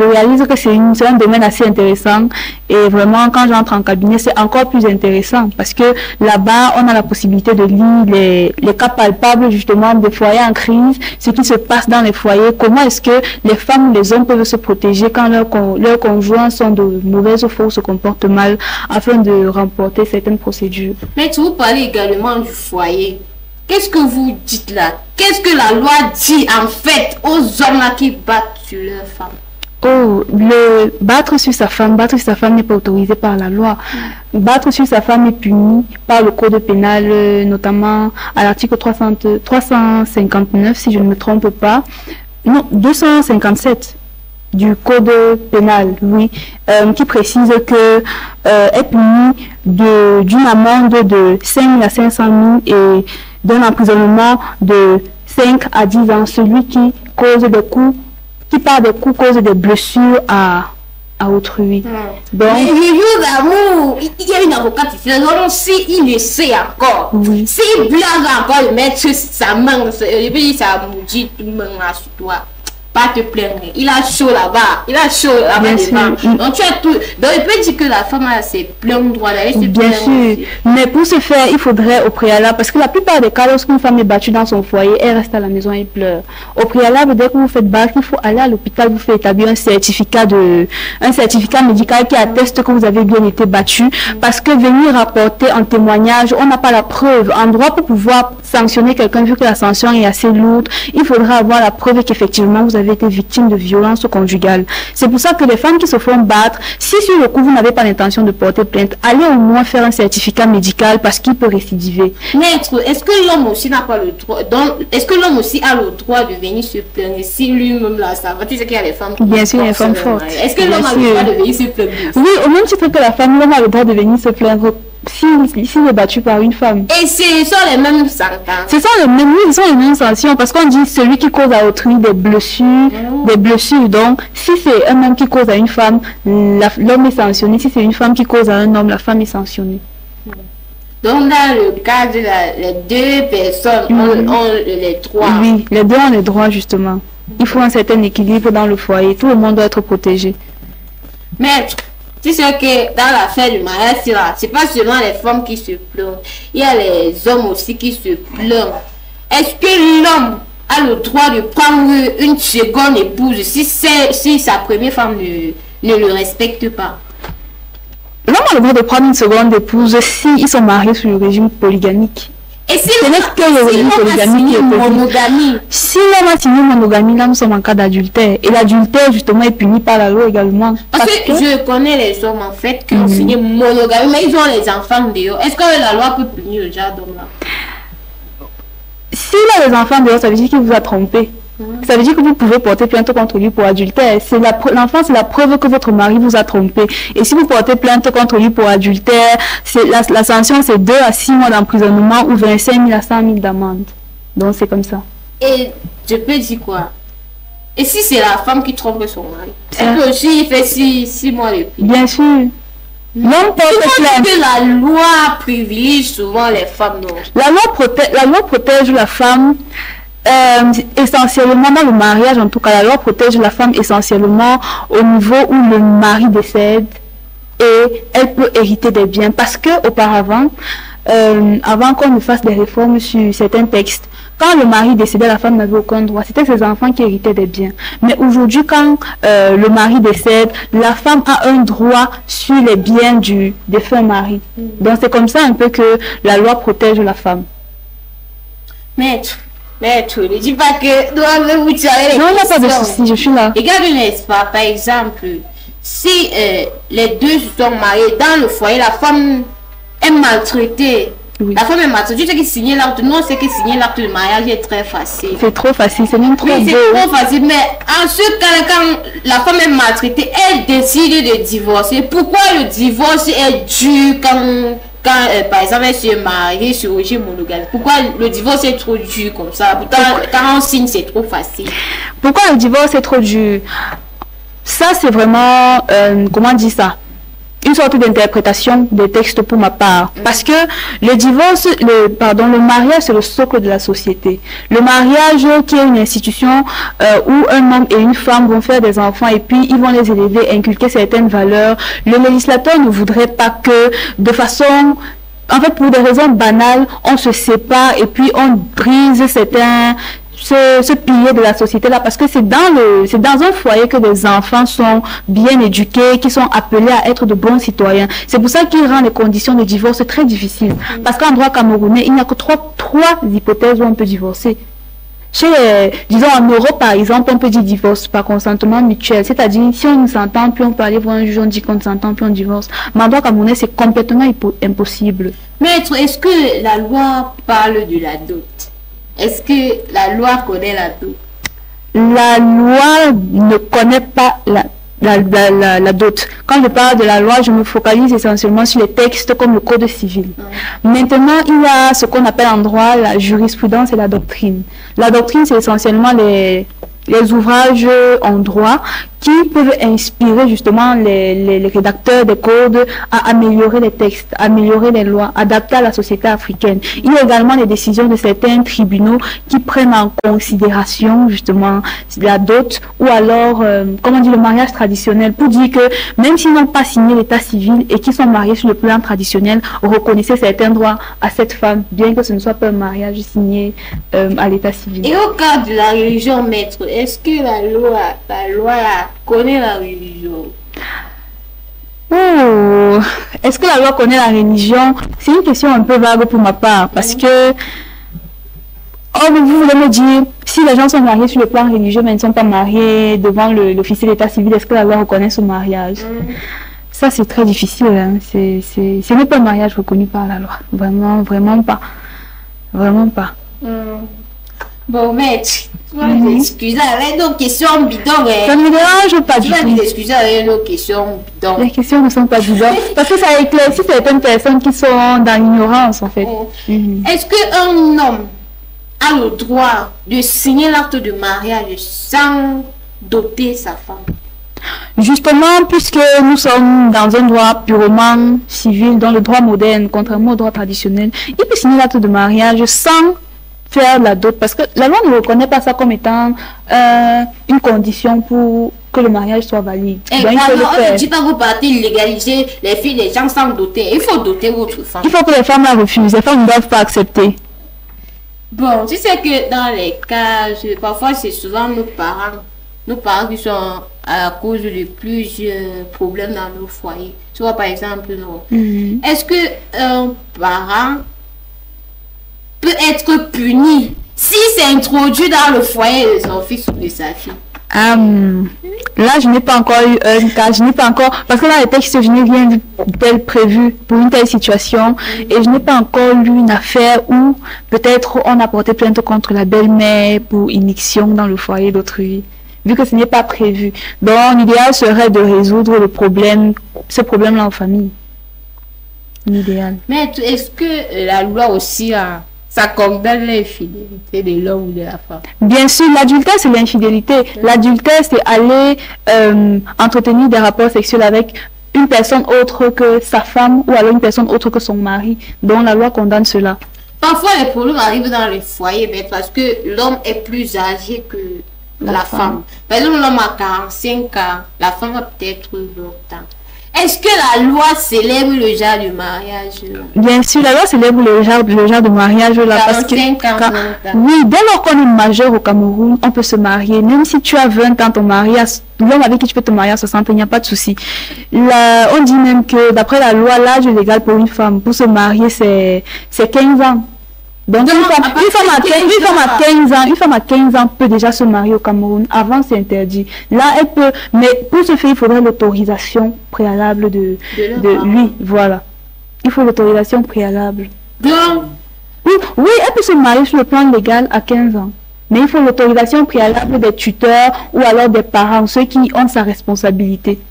réalise que c'est un domaine assez intéressant et vraiment quand j'entre en cabinet c'est encore plus intéressant parce que là-bas on a la possibilité de lire les cas palpables justement des foyers en crise, ce qui se passe dans les foyers, comment est-ce que les femmes ou les hommes peuvent se protéger quand leurs conjoints sont de mauvaise foi ou se comportent mal afin de remporter certaines procédures. Mais tu vous parlez également du foyer. Qu'est-ce que vous dites là? Qu'est-ce que la loi dit en fait aux hommes là qui battent sur leurs femmes? Oh, battre sur sa femme n'est pas autorisé par la loi. Battre sur sa femme est puni par le code pénal, notamment à l'article 359, si je ne me trompe pas. Non, 257 du code pénal, oui, qui précise que est puni d'une amende de 5 000 à 500 000 et d'un emprisonnement de 5 à 10 ans, celui qui cause des coups, qui par des coups cause des blessures à autrui. Donc, d'amour, il y a une avocate ici, donc s'il essaie encore, s'il blague encore de mettre sa main, et puis ça dit tout le monde sur toi. Pas te plaindre, il a chaud là-bas, devant. Donc tu as tout. Donc il peut dire que la femme a ses pleins droits là. Bien sûr, mais pour ce faire, il faudrait au préalable, parce que la plupart des cas, lorsqu'une femme est battue dans son foyer, elle reste à la maison et pleure. Au préalable, dès que vous faites battre, il faut aller à l'hôpital, vous faites établir un certificat médical qui atteste que vous avez bien été battu, parce que venir rapporter en témoignage, on n'a pas la preuve. En droit, pour pouvoir sanctionner quelqu'un, vu que la sanction est assez lourde, il faudra avoir la preuve qu'effectivement vous avez été victime de violence conjugale. C'est pour ça que les femmes qui se font battre, si sur le coup vous n'avez pas l'intention de porter plainte, allez au moins faire un certificat médical parce qu'il peut récidiver. Maître, est-ce que l'homme aussi n'a pas le droit, est-ce que l'homme aussi a le droit de venir se plaindre si lui-même là ça va? Tu sais qu'il y a des femmes qui bien sûr, il y a des femmes fortes. Est-ce que l'homme a le droit de venir se plaindre? Oui, au même titre que la femme, l'homme a le droit de venir se plaindre s'il est battu par une femme. Et ce sont les mêmes sanctions. Ce sont les mêmes sanctions parce qu'on dit celui qui cause à autrui des blessures. Donc, si c'est un homme qui cause à une femme, l'homme est sanctionné. Si c'est une femme qui cause à un homme, la femme est sanctionnée. Donc, dans le cas de les deux personnes, ont les droits. Oui, les deux ont les droits justement. Il faut un certain équilibre dans le foyer. Tout le monde doit être protégé. Maître, tu sais que dans l'affaire du mariage, c'est pas seulement les femmes qui se plaignent, il y a les hommes aussi qui se plaignent. Est-ce que l'homme a le droit de prendre une seconde épouse si sa première femme ne le respectent pas. L'homme a le droit de prendre une seconde épouse s'ils sont mariés sous le régime polygamique. Et si Ce n'est que le régime polygamique qui est monogamie. Si l'homme a signé monogamie, là nous sommes en cas d'adultère. Et l'adultère justement est puni par la loi également. Parce que je connais les hommes en fait qui ont signé monogamie, mais ils ont les enfants dehors. Est-ce que la loi peut punir le genre d'homme là? S'il a les enfants dehors, ça veut dire qu'il vous a trompé. Ça veut dire que vous pouvez porter plainte contre lui pour adultère. L'enfant, c'est la preuve que votre mari vous a trompé. Et si vous portez plainte contre lui pour adultère, la sanction, c'est 2 à 6 mois d'emprisonnement ou 25 000 à 100 000 d'amende. Donc, c'est comme ça. Et je peux dire quoi? Et si c'est la femme qui trompe son mari? Elle peut aussi faire 6 mois de prison. Bien sûr. L'homme porte plainte. Que la loi privilégie souvent les femmes, non? La loi protège la femme. Essentiellement dans le mariage, en tout cas, la loi protège la femme essentiellement au niveau où le mari décède et elle peut hériter des biens. Parce que auparavant, avant qu'on ne fasse des réformes sur certains textes, quand le mari décédait, la femme n'avait aucun droit. C'était ses enfants qui héritaient des biens. Mais aujourd'hui, quand le mari décède, la femme a un droit sur les biens du défunt mari. Donc c'est comme ça un peu que la loi protège la femme. Maître, ne dis pas que doivent-vous tirer les non, il n'y a pas de souci, je suis là. Regarde, n'est-ce pas, par exemple, si les deux sont mariés dans le foyer, la femme est maltraitée. Oui. La femme est maltraitée. Tu sais que signer l'acte, non, c'est que signer l'acte de mariage est très facile. C'est trop facile, c'est même trop beau. C'est trop facile, mais en ce cas, quand la femme est maltraitée, elle décide de divorcer. Pourquoi le divorce est dû quand par exemple, elle se marie sur le régime monogamique? Pourquoi le divorce est trop dur comme ça? Pourtant, quand on signe, c'est trop facile. Pourquoi le divorce est trop dur? Ça, c'est vraiment, comment on dit ça? Une sorte d'interprétation des textes pour ma part. Parce que le divorce, le mariage, c'est le socle de la société. Le mariage qui est une institution où un homme et une femme vont faire des enfants et puis ils vont les élever, inculquer certaines valeurs. Le législateur ne voudrait pas que de façon... En fait, pour des raisons banales, on se sépare et puis on brise ce pilier de la société là, parce que c'est dans un foyer que les enfants sont bien éduqués, qui sont appelés à être de bons citoyens. C'est pour ça qu'il rend les conditions de divorce très difficiles. Parce qu'en droit camerounais, il n'y a que trois hypothèses où on peut divorcer. Disons en Europe par exemple, on peut dire divorce par consentement mutuel, c'est-à-dire si on s'entend puis on peut aller voir un juge, on dit qu'on s'entend puis on divorce. Mais en droit camerounais, c'est complètement impossible. Maître, est-ce que la loi parle de la dot? Est-ce que la loi connaît la dot? La loi ne connaît pas la dot. Quand je parle de la loi, je me focalise essentiellement sur les textes comme le code civil. Maintenant, il y a ce qu'on appelle en droit la jurisprudence et la doctrine. La doctrine, c'est essentiellement les ouvrages en droit qui peuvent inspirer justement les rédacteurs des codes à améliorer les textes, améliorer les lois, adapter à la société africaine. Il y a également les décisions de certains tribunaux qui prennent en considération justement la dot ou alors, comment on dit, le mariage traditionnel, pour dire que même s'ils n'ont pas signé l'état civil et qu'ils sont mariés sur le plan traditionnel, reconnaissez certains droits à cette femme, bien que ce ne soit pas un mariage signé à l'état civil. Et au cas de la religion, maître, est-ce que la loi connaît la religion? Oh, est-ce que la loi connaît la religion? C'est une question un peu vague pour ma part, parce que vous voulez me dire, si les gens sont mariés sur le plan religieux, mais ils ne sont pas mariés devant l'officier d'état civil, est-ce que la loi reconnaît ce mariage? Ça, c'est très difficile. Hein. Ce n'est pas un mariage reconnu par la loi. Vraiment, vraiment pas. Vraiment pas. Bon, maître, tu vas nous excuser avec nos questions bidons. Ça ne me dérange pas du tout. Tu vas nous excuser avec nos questions bidons. Les questions ne sont pas bidons. Parce que ça éclaircit certaines personnes qui sont dans l'ignorance, en fait. Est-ce qu'un homme a le droit de signer l'acte de mariage sans doter sa femme? Justement, puisque nous sommes dans un droit purement civil, dans le droit moderne, contrairement au droit traditionnel, il peut signer l'acte de mariage sans faire la dot, parce que la loi ne reconnaît pas ça comme étant une condition pour que le mariage soit valide. Et donc, on ne dit pas que vous partez légaliser les filles des gens sans doter. Il faut doter votre femme. Il faut que les femmes la refusent. Les femmes ne doivent pas accepter. Bon, tu sais que dans les cas, parfois c'est souvent nos parents Nos parents qui sont à cause de plusieurs problèmes dans nos foyers. Tu vois, par exemple, est-ce qu'un parent peut être puni si c'est introduit dans le foyer de son fils ou de sa fille? Là, je n'ai pas encore eu un cas, je n'ai pas encore, parce que dans les textes, je n'ai rien vu tel prévu pour une telle situation, et je n'ai pas encore lu une affaire où peut-être on a porté plainte contre la belle-mère pour immixtion dans le foyer d'autrui, vu que ce n'est pas prévu. Donc, l'idéal serait de résoudre le problème, ce problème-là en famille. L'idéal. Mais est-ce que la loi aussi ça condamne l'infidélité de l'homme ou de la femme? Bien sûr, l'adultère, c'est l'infidélité. L'adultère, c'est aller entretenir des rapports sexuels avec une personne autre que sa femme ou alors une personne autre que son mari. Donc, la loi condamne cela. Parfois, les problèmes arrivent dans les foyers, mais parce que l'homme est plus âgé que la femme. Par exemple, l'homme a 45 ans, la femme a peut-être 20 ans. Est-ce que la loi célèbre le genre de mariage? Bien sûr, la loi célèbre le genre de mariage là, parce que oui, dès lors qu'on est majeur au Cameroun, on peut se marier. Même si tu as 20 ans, ton mari, l'homme avec qui tu peux te marier à 60 ans, il n'y a pas de souci. On dit même que d'après la loi, l'âge légal pour une femme pour se marier, c'est 15 ans. Donc, une femme à 15 ans peut déjà se marier au Cameroun. Avant, c'est interdit. Là, elle peut, mais pour ce faire, il faudrait l'autorisation préalable de lui. Voilà. Il faut l'autorisation préalable. Donc, oui, elle peut se marier sur le plan légal à 15 ans. Mais il faut l'autorisation préalable des tuteurs ou alors des parents, ceux qui ont sa responsabilité.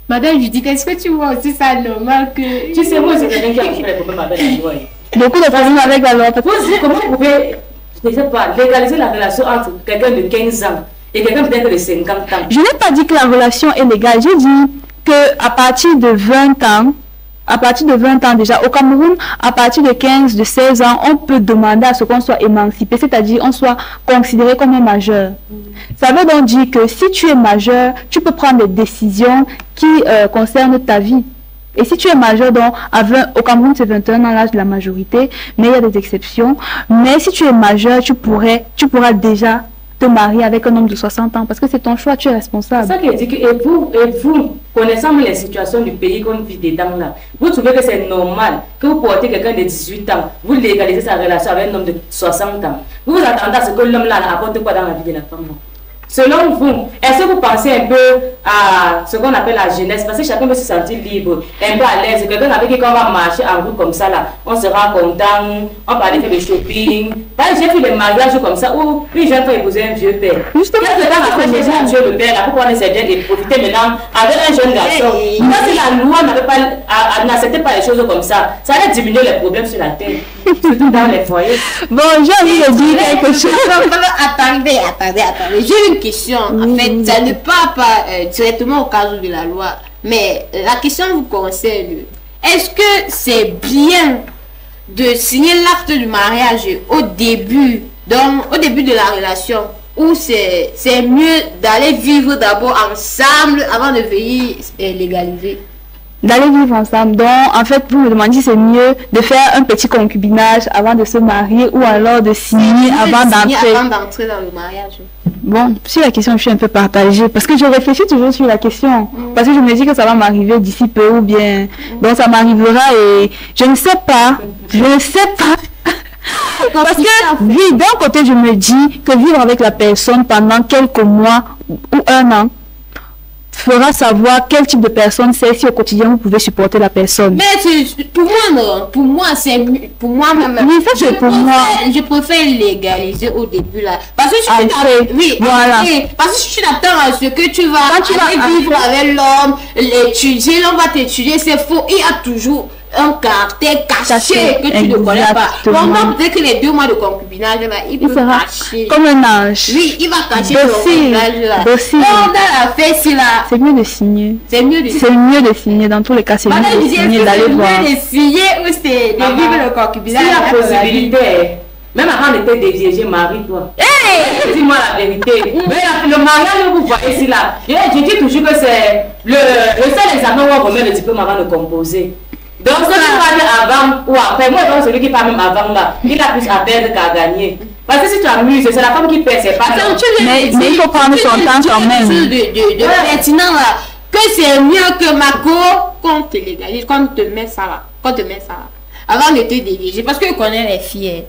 Madame Judith, est-ce que tu vois aussi ça normal que... Tu sais, moi, c'est quelqu'un qui a fait des problèmes avec la loi. Beaucoup de problèmes avec la loi. Comment vous pouvez, je ne sais pas, légaliser la relation entre quelqu'un de 15 ans et quelqu'un peut-être de 50 ans? Je n'ai pas dit que la relation est légale. J'ai dit qu'à partir de 20 ans déjà, au Cameroun, à partir de 15, de 16 ans, on peut demander à ce qu'on soit émancipé, c'est-à-dire on soit considéré comme un majeur. Ça veut donc dire que si tu es majeur, tu peux prendre des décisions qui concernent ta vie. Et si tu es majeur, donc au Cameroun c'est 21 ans l'âge de la majorité, mais il y a des exceptions. Mais si tu es majeur, tu pourras déjà te marier avec un homme de 60 ans parce que c'est ton choix, tu es responsable. C'est ça qui est dit que, et vous, connaissant les situations du pays qu'on vit dedans là, vous trouvez que c'est normal que vous portez quelqu'un de 18 ans, vous légalisez sa relation avec un homme de 60 ans. Vous vous attendez à ce que l'homme là apporte quoi dans la vie de la femme? Selon vous, est-ce que vous pensez un peu à ce qu'on appelle la jeunesse? Parce que chacun peut se sentir libre, un peu à l'aise. Quelqu'un avec qui on va marcher en route comme ça, là, on sera content, on va aller faire le shopping. J'ai fait des mariages comme ça où une jeune femme épouser un vieux père. Justement, quelques temps après, j'ai dit le père, là, pour qu'on essaie de profiter maintenant avec un jeune garçon. Moi, si la loi n'acceptait pas les choses comme ça allait diminuer les problèmes sur la terre, surtout dans les foyers. Bon, j'ai envie de dire quelque chose. Attendez. J'ai une question. En fait, ça ne part pas directement au cadre de la loi. Mais la question vous concerne. Est-ce que c'est bien de signer l'acte du mariage au début de la relation, ou c'est mieux d'aller vivre d'abord ensemble avant de venir légaliser? D'aller vivre ensemble. Donc, en fait, vous me demandez si c'est mieux de faire un petit concubinage avant de se marier ou alors de signer avant d'entrer dans le mariage. Bon, sur la question, je suis un peu partagée parce que je réfléchis toujours sur la question. Parce que je me dis que ça va m'arriver d'ici peu ou bien. Donc, ça m'arrivera et je ne sais pas. Parce que, oui, d'un côté, je me dis que vivre avec la personne pendant quelques mois ou un an fera savoir quel type de personne c'est, si au quotidien vous pouvez supporter la personne. Mais pour moi non, pour moi même. Oui, ça c'est pour moi. Je préfère légaliser au début là, parce que tu t'attends à ce que tu vas vivre avec l'homme, l'étudier, l'homme va t'étudier, c'est faux. Il y a toujours un caractère caché que tu ne connais pas. Donc, peut-être que les 2 mois de concubinage là, il peut cacher. Comme un ange. Oui, il va cacher le concubinage là. Dans la fesse là. C'est mieux de signer. C'est mieux de signer. Dans tous les cas, c'est mieux de signer, d'aller voir. C'est mieux de signer ou c'est de vivre le concubinage? C'est la possibilité. Même avant d'être dévié, marie-toi. Dis-moi la vérité. Mais le mariage, vous voyez ici là. Je dis toujours que c'est le seul examen où on remet le diplôme avant de composer. Donc, celui qui parle avant ou après, moi, celui qui parle même avant là, il a plus à perdre qu'à gagner. Parce que si tu amuses, c'est la femme qui paie, c'est pas l'homme. Mais il faut prendre son temps quand même. De pertinent là, que c'est mieux que Marco qu'on te légalise, qu'on te met ça là, avant de te dégager, parce que je connais les filles.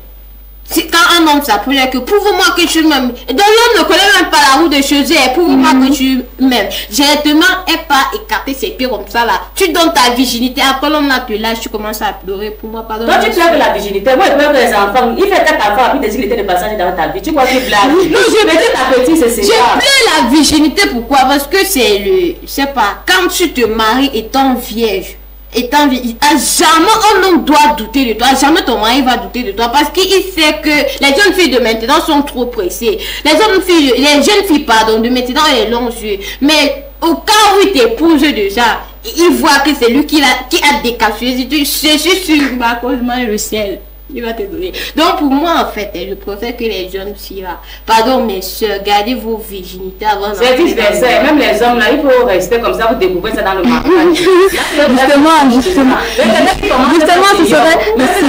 Quand un homme s'appelle que prouve-moi que tu m'aimes. Donc l'homme ne connaît même pas la roue de choses, prouve-moi que tu m'aimes. Directement, elle pas écarter ses pieds comme ça là. Tu donnes ta virginité, après l'homme là te lâche, tu commences à pleurer. Pour moi, pardon. Toi tu pleures de la virginité, moi je pleure les enfants. Il fait 4 enfants, puis il était de passage dans ta vie. Tu crois qu'il blague? Non, je mais ta petite, c'est je pleure la virginité, pourquoi? Parce que c'est le, je sais pas, quand tu te maries étant vierge, à jamais un homme doit douter de toi, jamais ton mari va douter de toi parce qu'il sait que les jeunes filles de maintenant sont trop pressées. Les jeunes filles pardon, de maintenant elles longs yeux. Mais au cas où il t'épouse déjà, il voit que c'est lui qui a décapsulé. Si tu cherches sur ma cause, le ciel. Il va te donner. Donc pour moi en fait, je préfère que les jeunes filles là, pardon mes soeurs, gardez vos virginités avant. C'est vice-versa. Même les hommes là, il faut rester comme ça, vous découvrez ça dans le mariage. Justement, ce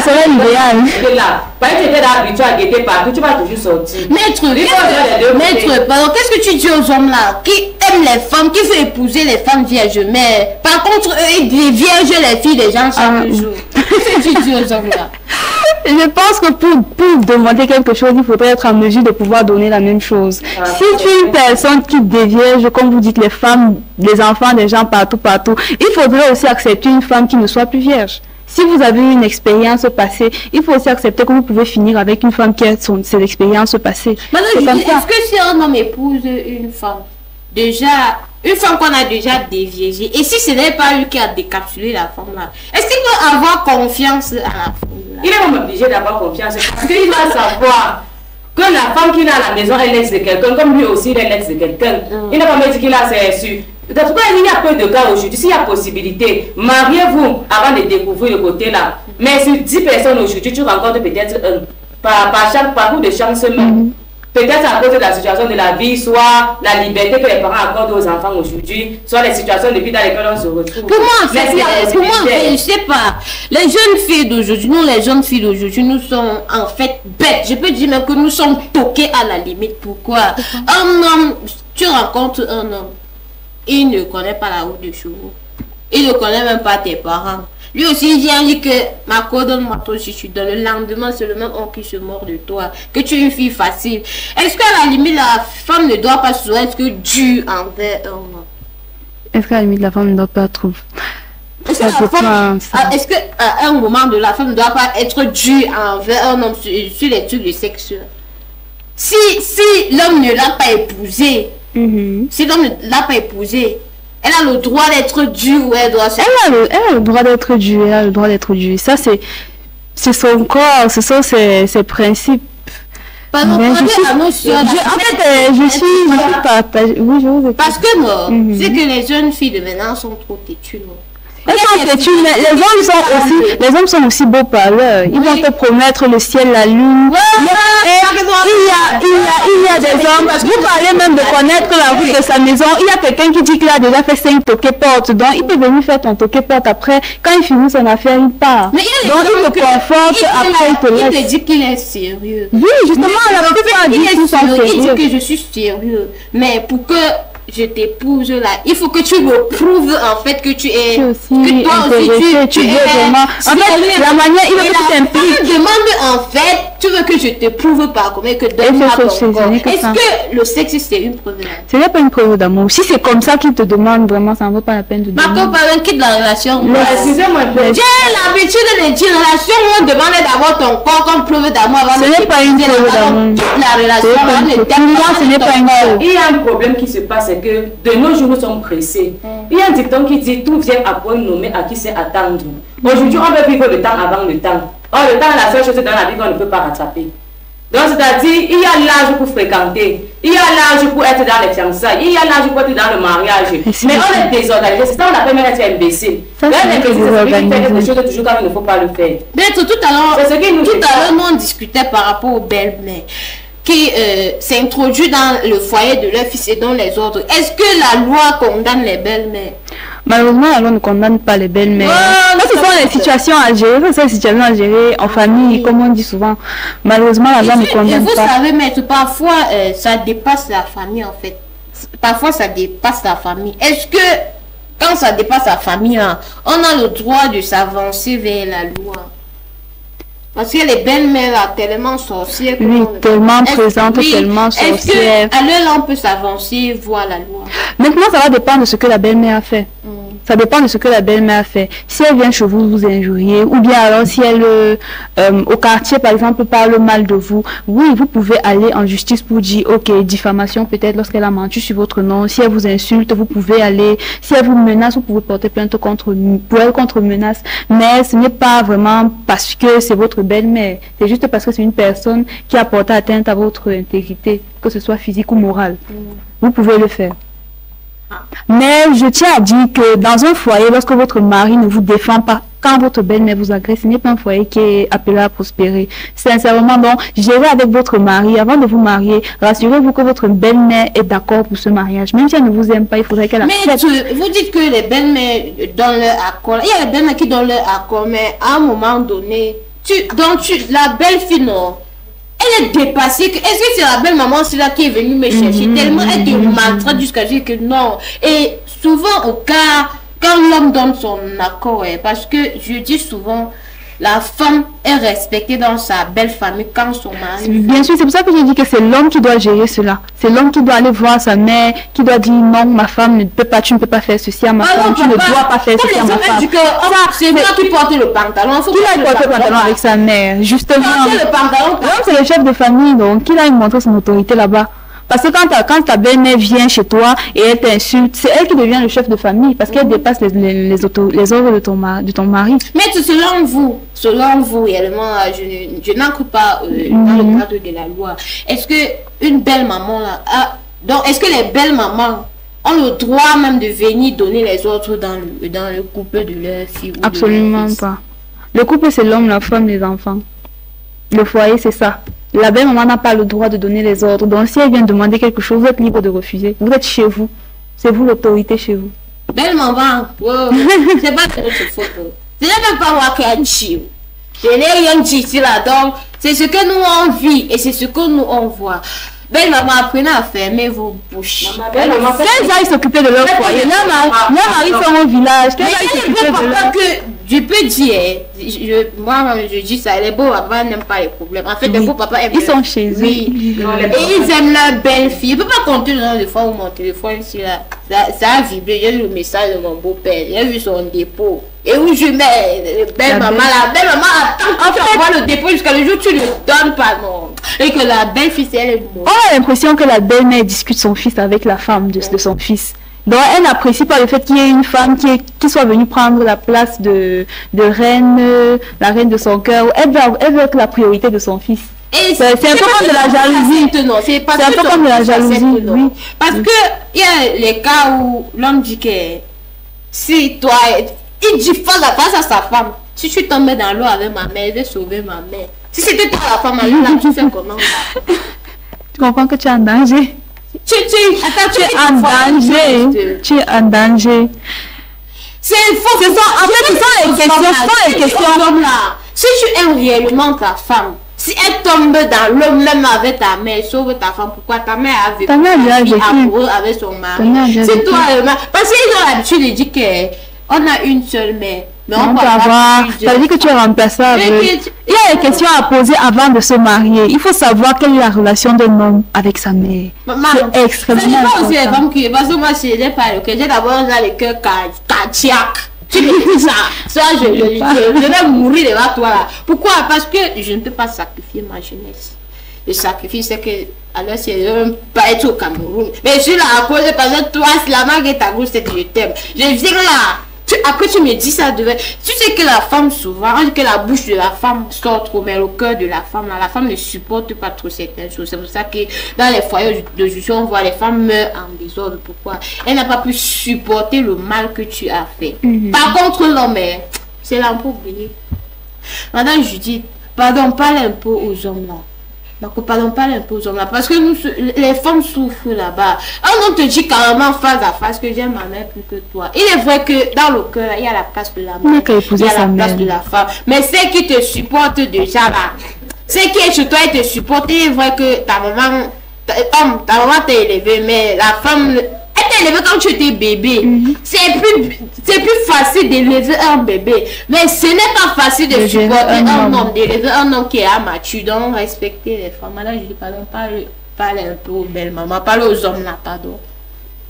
serait l'idéal. Là, parce que tu étais habitué à guetter partout, tu vas toujours sortir. Maître, pardon, qu'est-ce que tu dis aux hommes là qui aiment les femmes, qui veulent épouser les femmes vierges, mais par contre eux, ils vierges les filles des gens chaque jour. Qu'est-ce que tu dis aux hommes là? Je pense que pour demander quelque chose, il faudrait être en mesure de pouvoir donner la même chose. Si tu es une personne qui dévierge, comme vous dites, les femmes, les enfants, des gens partout, il faudrait aussi accepter une femme qui ne soit plus vierge. Si vous avez eu une expérience passée, il faut aussi accepter que vous pouvez finir avec une femme qui a ses expériences passées. Est-ce que si un homme épouse une femme, déjà... Une femme qu'on a déjà déviégée, et si ce n'est pas lui qui a décapsulé la femme là, est-ce qu'il peut avoir confiance à la femme là? Il est même obligé d'avoir confiance parce qu'il doit savoir que la femme qu'il a à la maison est l'ex de quelqu'un, comme lui aussi il est l'ex de quelqu'un. Il n'a pas me dit qu'il a c'est sûr. En tout cas, il y a peu de cas aujourd'hui. S'il y a possibilité, mariez-vous avant de découvrir le côté là. Mais sur 10 personnes aujourd'hui, tu rencontres peut-être par chaque parcours de chance même. Peut-être à cause de la situation de la vie, soit la liberté que les parents accordent aux enfants aujourd'hui, soit les situations de vie dans lesquelles on se retrouve. Pour moi, en fait, je sais pas. Les jeunes filles d'aujourd'hui, nous sommes en fait bêtes. Je peux dire même que nous sommes toqués à la limite. Pourquoi? Un homme, tu rencontres un homme, il ne connaît pas la route de chevaux. Il ne connaît même pas tes parents. Lui aussi, il vient dire que Marco, donne-moi toi si tu donnes. Le lendemain, c'est le même homme qui se mord de toi. Que tu es une fille facile. Est-ce qu'à la limite, la femme ne doit pas souvent être due envers un homme? Est-ce qu'à la limite, la femme ne doit pas trouver? Est-ce qu'à un moment de la femme ne doit pas être due envers un homme sur les trucs de sexe? Si l'homme ne l'a pas épousé, elle a le droit d'être due ou elle doit se... Elle a le droit d'être due, Ça, c'est son corps, ce sont ses principes. Pardon, je suis partagée. Oui, je vous écoute. Parce que moi, c'est que les jeunes filles de maintenant sont trop têtues. Les hommes sont aussi beaux parleurs. Ils vont te promettre le ciel, la lune. Il y a des hommes. Vous parlez même de connaître la route de sa maison. Il y a quelqu'un qui dit qu'il a déjà fait 5 toquets-portes. Donc, il peut venir faire ton toquet-porte après. Quand il finit son affaire, il part. Donc, il te conforte. Après, il te laisse. Il te dit qu'il est sérieux. Oui, justement, la plupart disent qu'ils sont sérieux. Il dit que je suis sérieux. Mais pour que je t'épouse là, il faut que tu me prouves en fait que tu es que toi aussi tu es vraiment en fait la manière il veut que tu t'impliques. Demande en fait, tu veux que je te prouve par comment que donne-moi ton corps. Est-ce que le sexe c'est une preuve d'amour? Ce n'est pas une preuve d'amour. Si c'est comme ça qu'il te demande, vraiment ça ne vaut pas la peine de demander. Marco, par quitte la relation. Excusez-moi, j'ai l'habitude de dire relation où on demande d'avoir ton corps comme preuve d'amour avant de... Ce n'est pas une preuve d'amour. La relation, ce n'est pas une preuve. Il y a un problème qui se passe, c'est que de nos jours nous sommes pressés. Il y a un dicton qui dit tout vient à point nommé à qui sait attendre. Aujourd'hui on peut vivre le temps avant le temps. Or le temps est la seule chose dans la vie qu'on ne peut pas rattraper. Donc c'est-à-dire il y a l'âge pour fréquenter, il y a l'âge pour être dans les fiançailles, il y a l'âge pour être dans le mariage. Mais on est désorganisé, c'est ça on appelle même être imbécile. L'être imbécile c'est celui qui fait quelque chose toujours quand il ne faut pas le faire. D'être tout à l'heure nous on discutait par rapport aux belles-mères qui s'introduit dans le foyer de leur fils et dans les ordres. Est-ce que la loi condamne les belles-mères? Malheureusement, la loi ne condamne pas les belles-mères. Ça, ce sont les situations à gérer, c'est les situations à gérer en famille, comme on dit souvent. Malheureusement, la loi ne condamne pas. Vous savez, maître, parfois, ça dépasse la famille, en fait. Parfois, ça dépasse la famille. Est-ce que, quand ça dépasse la famille, hein, on a le droit de s'avancer vers la loi? Parce que les belles-mères là, tellement sorcières. Oui, tellement présentes, tellement sorcières. Est-ce qu'à l'heure, on peut s'avancer, voir la loi? Maintenant, ça va dépendre de ce que la belle-mère a fait. Ça dépend de ce que la belle-mère a fait. Si elle vient chez vous, vous injurier, ou bien alors si elle, au quartier, par exemple, parle mal de vous, oui, vous pouvez aller en justice pour dire, ok, diffamation peut-être lorsqu'elle a menti sur votre nom. Si elle vous insulte, vous pouvez aller. Si elle vous menace, vous pouvez porter plainte contre menace. Mais ce n'est pas vraiment parce que c'est votre belle-mère. C'est juste parce que c'est une personne qui a porté atteinte à votre intégrité, que ce soit physique ou morale. Vous pouvez le faire. Mais je tiens à dire que dans un foyer, lorsque votre mari ne vous défend pas, quand votre belle-mère vous agresse, ce n'est pas un foyer qui est appelé à prospérer. Sincèrement, donc, gérez avec votre mari avant de vous marier. Rassurez-vous que votre belle-mère est d'accord pour ce mariage. Même si elle ne vous aime pas, il faudrait qu'elle accepte. Mais vous dites que les belles-mères donnent leur accord. Il y a les belles-mères qui donnent leur accord, mais à un moment donné, la belle-fille, non, elle est dépassée. Est-ce que c'est la belle maman là qui est venue me chercher tellement elle te maltraite jusqu'à dire que non. Et souvent au cas quand l'homme donne son accord, parce que je dis souvent la femme est respectée dans sa belle famille quand son mari. Bien sûr, c'est pour ça que je dis que c'est l'homme qui doit gérer cela. C'est l'homme qui doit aller voir sa mère, qui doit dire non, ma femme ne peut pas, tu ne peux pas faire ceci à ma femme, tu ne dois pas faire ceci à ma femme. C'est toi qui porte le pantalon. Qui a porté le pantalon avec sa mère, justement. L'homme, c'est le chef de famille, donc il a montré son autorité là-bas. Parce que quand ta belle-mère vient chez toi et elle t'insulte, c'est elle qui devient le chef de famille parce qu'elle dépasse les ordres de ton mari. Mais selon vous réellement, je n'entre pas dans le cadre de la loi. Est-ce que une belle maman là donc est-ce que les belles mamans ont le droit même de venir donner les ordres dans le couple de leur fille? Absolument pas. Le couple, c'est l'homme, la femme, les enfants. Le foyer, c'est ça. La belle maman n'a pas le droit de donner les ordres. Donc si elle vient demander quelque chose, vous êtes libre de refuser. Vous êtes chez vous. C'est vous l'autorité chez vous. Belle maman, wow. C'est pas de notre faute. Ce n'est même pas moi qui ai dit. Je n'ai rien dit ici là. Donc c'est ce que nous on vit et c'est ce que nous on voit. Belle maman, apprenez à fermer vos bouches. Qu'elles aillent s'occuper de leur foyer. Leur mari sont au village. Qu'elles aillent s'occuper de leur foyer. Je peux dire, moi je dis ça, les beaux papas n'aiment pas les problèmes. En fait, les beaux papas aiment. Ils sont chez eux. Oui. Et ils aiment leur belle-fille. Je ne peux pas compter le nombre de fois où mon téléphone ici là, ça a vibré. J'ai lu le message de mon beau-père. J'ai vu son dépôt. Et où je mets belle maman, la belle maman attend que tu envoies le dépôt jusqu'à le jour où tu ne le donnes pas, non. Et que la belle-fille, c'est elle. On a l'impression que la belle-mère discute son fils avec la femme de son fils. Donc elle n'apprécie pas le fait qu'il y ait une femme qui soit venue prendre la place de reine, la reine de son cœur. Elle veut être la priorité de son fils. C'est un peu comme de la jalousie. C'est un peu comme de la jalousie, oui. Parce que il y a les cas où l'homme dit que si toi, il dit face à sa femme, si tu tombes dans l'eau avec ma mère, je vais sauver ma mère. Si c'était toi la femme, là, tu fais comment? Tu comprends que tu es en danger? Tu es en danger. Tu es en danger. C'est faux. En fait, ce sont les questions. Là. Si tu aimes réellement ta femme, si elle tombe dans l'eau même avec ta mère, sauve ta femme. Pourquoi ta mère a vécu amoureux avec son mari? C'est toi. Parce qu'ils ont l'habitude de dire qu'on a une seule mère. Mais on peut avoir. Ça veut dire que tu es remplaçable. Il y a des questions à poser avant de se marier. Il faut savoir quelle est la relation d'un homme avec sa mère. C'est extrêmement important. Aussi les femmes qui, parce que moi, je n'ai pas le cœur. J'ai d'abord le cœur cardiaque. Tu me dis ça. Ça, je vais mourir devant toi là. Pourquoi? Parce que je ne peux pas sacrifier ma jeunesse. Le sacrifice, c'est que, alors si je ne veux pas être au Cameroun. Mais je suis là à cause de parce que toi, si la main est ta gauche, c'est que je t'aime. Je viens là. Après tu me dis ça devait. Tu sais que la femme souvent, on dit que la bouche de la femme sort trop, mais le cœur de la femme ne supporte pas trop certaines choses. C'est pour ça que dans les foyers de justice, on voit les femmes meurent en désordre. Pourquoi? Elle n'a pas pu supporter le mal que tu as fait. Par contre l'homme, c'est là pour oublier. Madame Judith, pardon, parle un peu aux hommes là. Donc, parlons pas un peu aux hommes là, parce que nous, les femmes souffrent là-bas. Un homme te dit carrément face à face que j'aime ma mère plus que toi. Il est vrai que dans le cœur, il y a la place de la mère, il y a la place de la femme. Mais celle qui te supporte déjà là, celle qui est chez toi et te supporte, il est vrai que ta maman t'a élevé, mais la femme... Elle t'a élevé quand tu étais bébé. C'est plus facile d'élever un bébé. Mais ce n'est pas facile de supporter un homme, d'élever un homme qui est mature. Donc, respecter les femmes. Là, je dis, parle un peu aux belles mamans. Parle aux hommes là, pardon.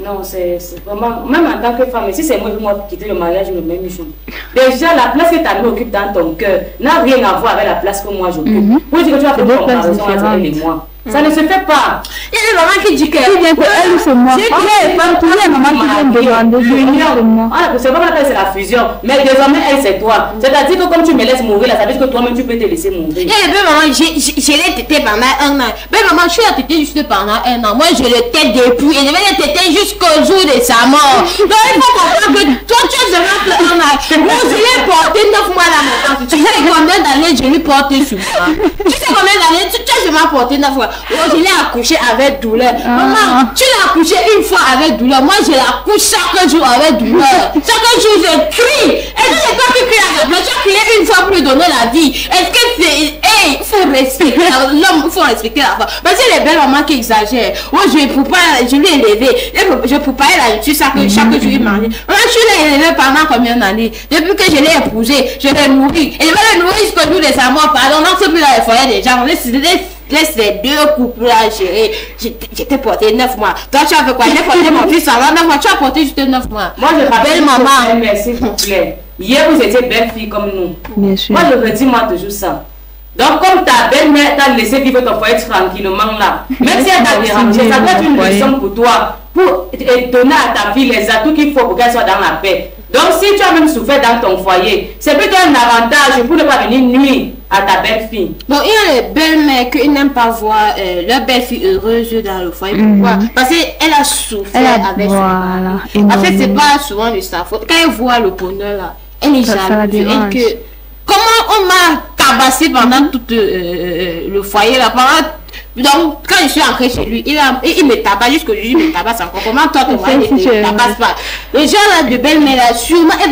Non, c'est vraiment... Même en tant que femme, si c'est moi qui quitter le mariage, le même jour. Déjà, la place que ta mère occupe dans ton cœur n'a rien à voir avec la place que moi j'occupe. Pour dire que tu vas faire une comparaison entre elle et moi. Ça ne se fait pas. Il y a des mamans qui disent que... Elle ou c'est moi. Il y a des mamans qui viennent demander l'union. C'est pas la c'est la fusion. Mais désormais, elle, c'est toi. C'est-à-dire que comme tu me laisses mourir, là, ça veut dire que toi-même, tu peux te laisser mourir. Il y a des mamans, je l'ai tété pendant 1 an. Mais maman, je suis la tété juste pendant 1 an. Moi, je le tète depuis. Et je vais le téter jusqu'au jour de sa mort. Donc, il faut comprendre que toi, tu as seulement 1 an. Moi, je l'ai porté 9 mois là, maintenant. Tu sais combien d'années je l'ai porté sur moi? Tu sais combien d'années tu as seulement porté 9 fois? Moi, je l'ai accouché avec douleur. Maman, tu l'as accouché une fois avec douleur. Moi, je l'accouche chaque jour avec douleur. Chaque jour, je crie. Est-ce que c'est toi qui cries à la place? Tu as crié une fois pour lui donner la vie. Est-ce que c'est... Hey, il faut respecter l'homme, il faut respecter la femme. Parce que les belles mamans qui exagèrent. Moi, je l'ai élevé. Je préparais la nourriture chaque jour, il mangeait. Moi, je l'ai élevé pendant combien d'années? Depuis que je l'ai épousé, je l'ai nourri. Et je vais le nourrir jusqu'au jour de sa mort. Pardon, non, c'est plus dans les foyers des gens. Laisse les 2 couples à gérer. J'étais porté 9 mois. Toi, tu as fait quoi? J'ai porté mon fils avant 9 mois. Tu as porté juste 9 mois. Moi, je rappelle maman. Merci, s'il vous plaît. Hier, vous étiez belle fille comme nous. Bien sûr. Moi, je redis moi toujours ça. Donc, comme ta belle-mère t'a laissé vivre ton foyer tranquillement là, même si elle t'a dérangé, ça doit être une leçon pour toi, pour donner à ta fille les atouts qu'il faut pour qu'elle soit dans la paix. Donc, si tu as même souffert dans ton foyer, c'est plutôt un avantage pour ne pas venir nuire à ta belle-fille. Bon, il y a les belles-mères qui n'aiment pas voir leur belle-fille heureuse dans le foyer. Pourquoi? Parce qu'elle a souffert avec son mari. En fait, c'est pas souvent de sa faute. Quand elle voit le bonheur là, elle est jalouse. Comment on m'a tabassé pendant tout le foyer là, donc quand je suis entrée chez lui, il me tabasse jusqu'au jour, il me tabasse encore. Comment toi ton mari ne te tabasse pas? Les gens là de belle-mère là, sûrement elle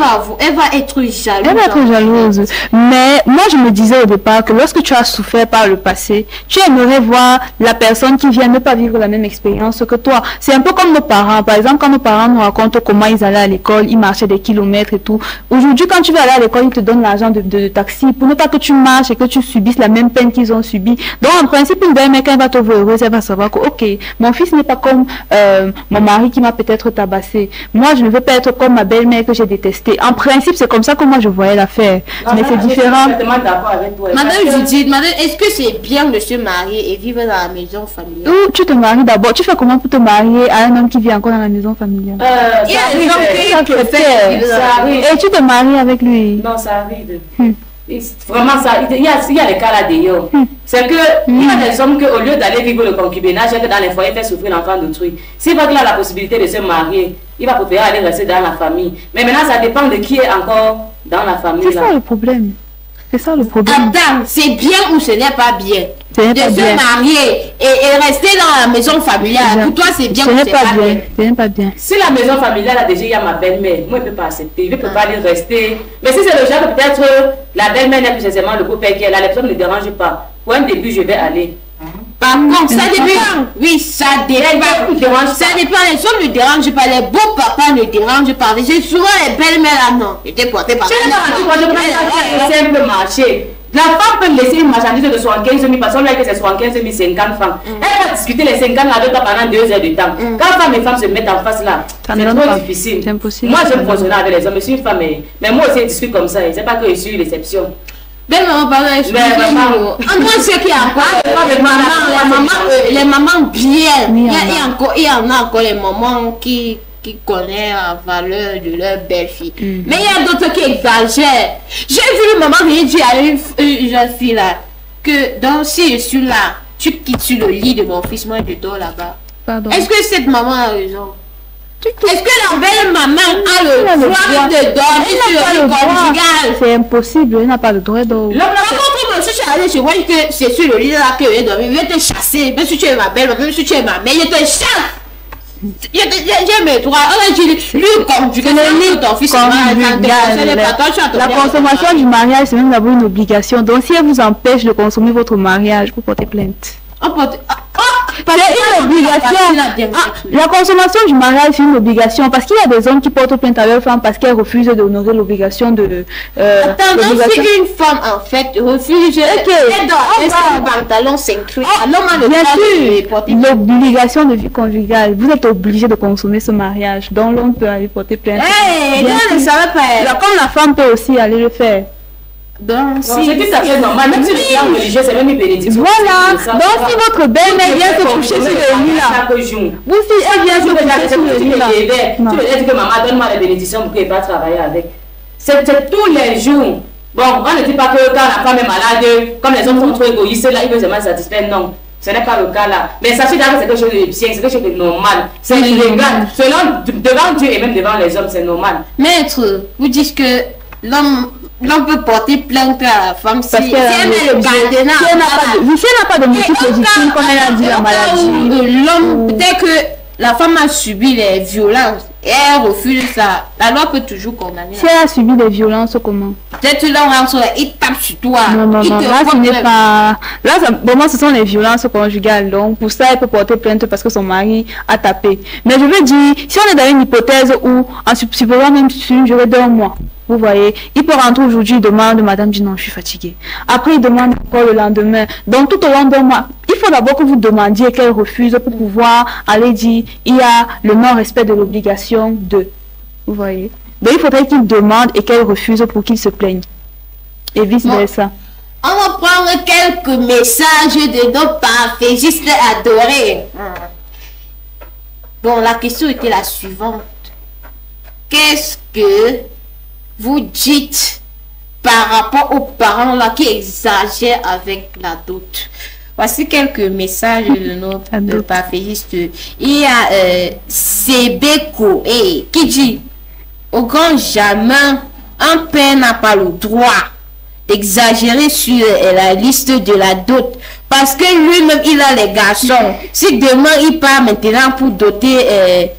va être jalouse. Elle va être jalouse. Mais moi je me disais au départ que lorsque tu as souffert par le passé, tu aimerais voir la personne qui vient ne pas vivre la même expérience que toi. C'est un peu comme nos parents. Par exemple, quand nos parents nous racontent comment ils allaient à l'école, ils marchaient des kilomètres et tout. Aujourd'hui, quand tu vas aller à l'école, ils te donnent l'argent de taxi pour ne pas que tu marches et que tu subisses la même peine qu'ils ont subi. Donc en principe, une belle-mère, quand elle va te voir heureuse, elle va savoir que ok, mon fils n'est pas comme mon mari qui m'a peut-être tabassé. Moi, je ne veux pas être comme ma belle-mère que j'ai détestée. En principe, c'est comme ça que moi je voyais l'affaire. Mais c'est différent. Madame Judith, est-ce que c'est bien de se marier et vivre dans la maison familiale? Ou tu te maries d'abord. Tu fais comment pour te marier à un homme qui vit encore dans la maison familiale? Il y a des gens qui préfèrent. Et tu te maries avec lui? Non, ça arrive. Vraiment, ça, il y a les cas là d'ailleurs. C'est que il y a des hommes qui, au lieu d'aller vivre le concubinage, que dans les foyers, faire souffrir l'enfant d'autrui. S'il voit qu'il a la possibilité de se marier, il va préférer aller rester dans la famille. Mais maintenant, ça dépend de qui est encore dans la famille. C'est ça le problème. C'est ça le problème. Attends, c'est bien ou ce n'est pas bien de se marier et rester dans la maison familiale? Pour toi, c'est bien ou ce n'est pas bien? Ce n'est pas bien. Si la maison familiale a déjà, il y a ma belle-mère, moi, je ne peux pas accepter. Je ne peux pas aller rester. Mais si c'est le genre que peut-être la belle-mère n'est plus nécessairement le beau-père qui est là, les personnes ne dérangent pas. Pour un début, je vais aller. Par contre, ça dépend. Oui, ça dépend. Ça dépend. Les hommes ne dérangent pas. Les beaux papas ne dérangent pas. C'est souvent les belles-mères là, non. J'étais portée par c'est un peu marché. La femme peut laisser une marchandise de 75 000 personnes, là que c'est 75 000, 50 francs. Elle va discuter les 50 là pendant 2 heures de temps. Quand femme et femme se mettent en face là, c'est trop difficile. C'est impossible. Moi, j'aime fonctionner avec les hommes. Je suis une femme, mais moi aussi, je discute comme ça. C'est pas que je suis l'exception. Belle maman, pardon, excusez-moi. Entre ceux qui les mamans bien. Il y en a encore les mamans qui connaissent la valeur de leur belle-fille. Mais il y a d'autres qui exagèrent. J'ai vu une maman venir dire à une jeune fille là que donc si je suis là, tu quittes sur le lit de mon fils, moi je dors là-bas. Est-ce que cette maman a raison? Est-ce que la belle maman a le droit de dormir sur le lit conjugal? C'est impossible, elle n'a pas le droit de dormir. Par contre, monsieur, si tu es allé chez moi et que c'est sur le lit là que je vais dormir, je vais te chasser. Même si tu es ma belle, même si tu es ma mère, je te chasse. J'ai mes droits. On a dit, lui, conjugué, ton fils, la consommation du mariage, c'est même d'abord une obligation. Donc, si elle vous empêche de consommer votre mariage, vous portez plainte. Parce une obligation. La consommation du mariage, c'est une obligation. Parce qu'il y a des hommes qui portent plainte à leur femme parce qu'elles refusent d'honorer l'obligation de. Attends, si une femme, en fait, refuse. Elle doit un pantalon s'inclut. Bien sûr, l'obligation de vie conjugale. Vous êtes obligé de consommer ce mariage. Donc, l'homme peut aller porter plainte. Je ne savais pas. Comme la femme peut aussi aller le faire. Donc, c'est tout à fait normal. Même si le plan religieux, c'est même une bénédiction. Voilà. Donc, si votre belle-mère vient se coucher sur le lit là, vous si elle vient se coucher sur le lit là, tu veux dire que maman, donne-moi la bénédiction pour qu'elle ne pas travailler avec. C'est tous les jours. Bon, on ne dit pas que quand la femme est malade, comme les hommes sont trop égoïstes, là, ils veulent seulement satisfaire. Non, ce n'est pas le cas là. Mais sachez d'abord que c'est quelque chose de bien, c'est quelque chose de normal. C'est légal. Devant Dieu et même devant les hommes, c'est normal. Maître, vous dites que l'homme peut porter plainte à la femme si elle est le gardiennage. Si elle n'a pas de motif légitime, comme elle a dit la maladie. L'homme, peut-être que la femme a subi les violences et elle refuse ça. La loi peut toujours condamner. Si elle a subi des violences, comment? Peut-être là, il tape sur toi. Non, là, ce n'est pas. Là, vraiment, ce sont les violences conjugales. Donc, pour ça, elle peut porter plainte parce que son mari a tapé. Mais je veux dire, si on est dans une hypothèse où, en supposant même sur une durée d'1 mois, vous voyez, il peut rentrer aujourd'hui, il demande, madame dit non, je suis fatiguée. Après, il demande encore le lendemain. Donc, tout au long d'1 mois, il faut d'abord que vous demandiez qu'elle refuse pour pouvoir aller dire, il y a le non-respect de l'obligation de. Vous voyez. Donc, il faudrait qu'il demande et qu'elle refuse pour qu'il se plaigne. Et vice-versa. On va prendre quelques messages de nos parfaitistes adorés. Bon, la question était la suivante. Qu'est-ce que vous dites par rapport aux parents là qui exagèrent avec la dot? Voici quelques messages de nos parfaitistes. Il y a Sebeko qui dit: au grand jamais, un père n'a pas le droit d'exagérer sur la liste de la dot parce que lui-même il a les garçons. Si demain il part maintenant pour doter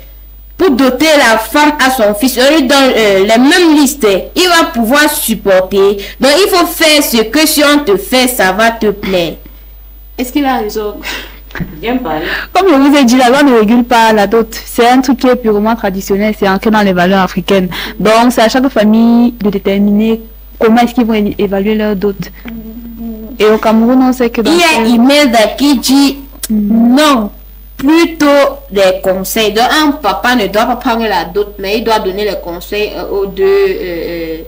la femme à son fils, on lui donne les mêmes listes, il va pouvoir supporter. Donc il faut faire ce que si on te fait, ça va te plaire. Est-ce qu'il a raison? Bien parlé. Comme je vous ai dit, la loi ne régule pas la dot. C'est un truc qui est purement traditionnel, c'est ancré dans les valeurs africaines. Donc c'est à chaque famille de déterminer comment est-ce qu'ils vont évaluer leur dot. Et au Cameroun, on sait que... Il y a Imelda qui dit non, plutôt des conseils. Donc un papa ne doit pas prendre la dot, mais il doit donner les conseils aux deux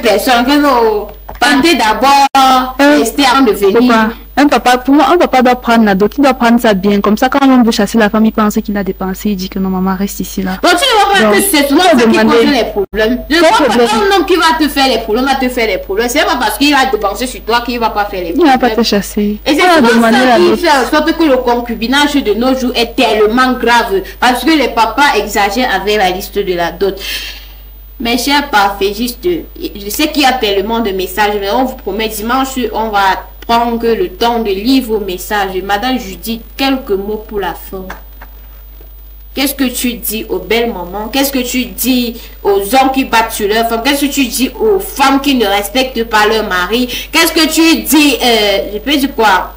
personnes. Pensez d'abord rester avant de venir. Un papa, pour moi, un papa doit prendre la dot, il doit prendre ça bien. Comme ça, quand on veut chasser la femme, il pense qu'il a dépensé, il dit que non, maman, reste ici là. Donc tu ne vois pas que c'est souvent ça qui pose les problèmes. Je ne vois pas un homme qui va te faire les problèmes, va te faire les problèmes. C'est pas parce qu'il va dépenser sur toi qu'il ne va pas faire les problèmes. Il ne va pas te chasser. Et c'est souvent ça qui fait en sorte que le concubinage de nos jours est tellement grave. Parce que les papas exagèrent avec la liste de la dot. Mes chers parfaitistes, je sais qu'il y a tellement de messages, mais on vous promet dimanche, on va prendre le temps de lire vos messages. Madame Judith, quelques mots pour la fin. Qu'est-ce que tu dis aux belles mamans? Qu'est-ce que tu dis aux hommes qui battent sur leurs femmes? Qu'est-ce que tu dis aux femmes qui ne respectent pas leur mari? Qu'est-ce que tu dis, je peux dire quoi?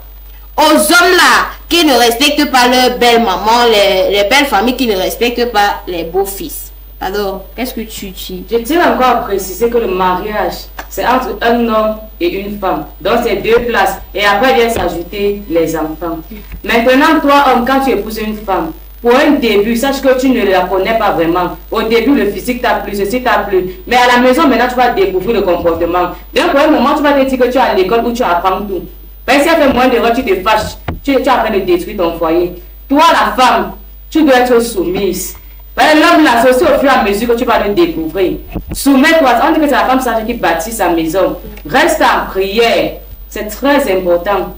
Aux hommes là, qui ne respectent pas leurs belles mamans, les belles familles qui ne respectent pas les beaux-fils. Alors, qu'est-ce que tu dis? Je tiens encore à préciser que le mariage, c'est entre un homme et une femme. Donc, c'est 2 places. Et après, vient s'ajouter les enfants. Maintenant, toi, homme, quand tu épouses une femme, pour un début, sache que tu ne la connais pas vraiment. Au début, le physique t'a plu, ceci t'a plu. Mais à la maison, maintenant, tu vas découvrir le comportement. Donc, pour un moment, tu vas te dire que tu es à l'école où tu apprends tout. Mais si elle fait moins d'erreurs, tu te fâches. Tu es en train de détruire ton foyer. Toi, la femme, tu dois être soumise. L'homme là, c'est aussi au fur et à mesure que tu vas le découvrir. Soumets-toi. On dit que c'est la femme sage qui bâtit sa maison. Reste en prière. C'est très important.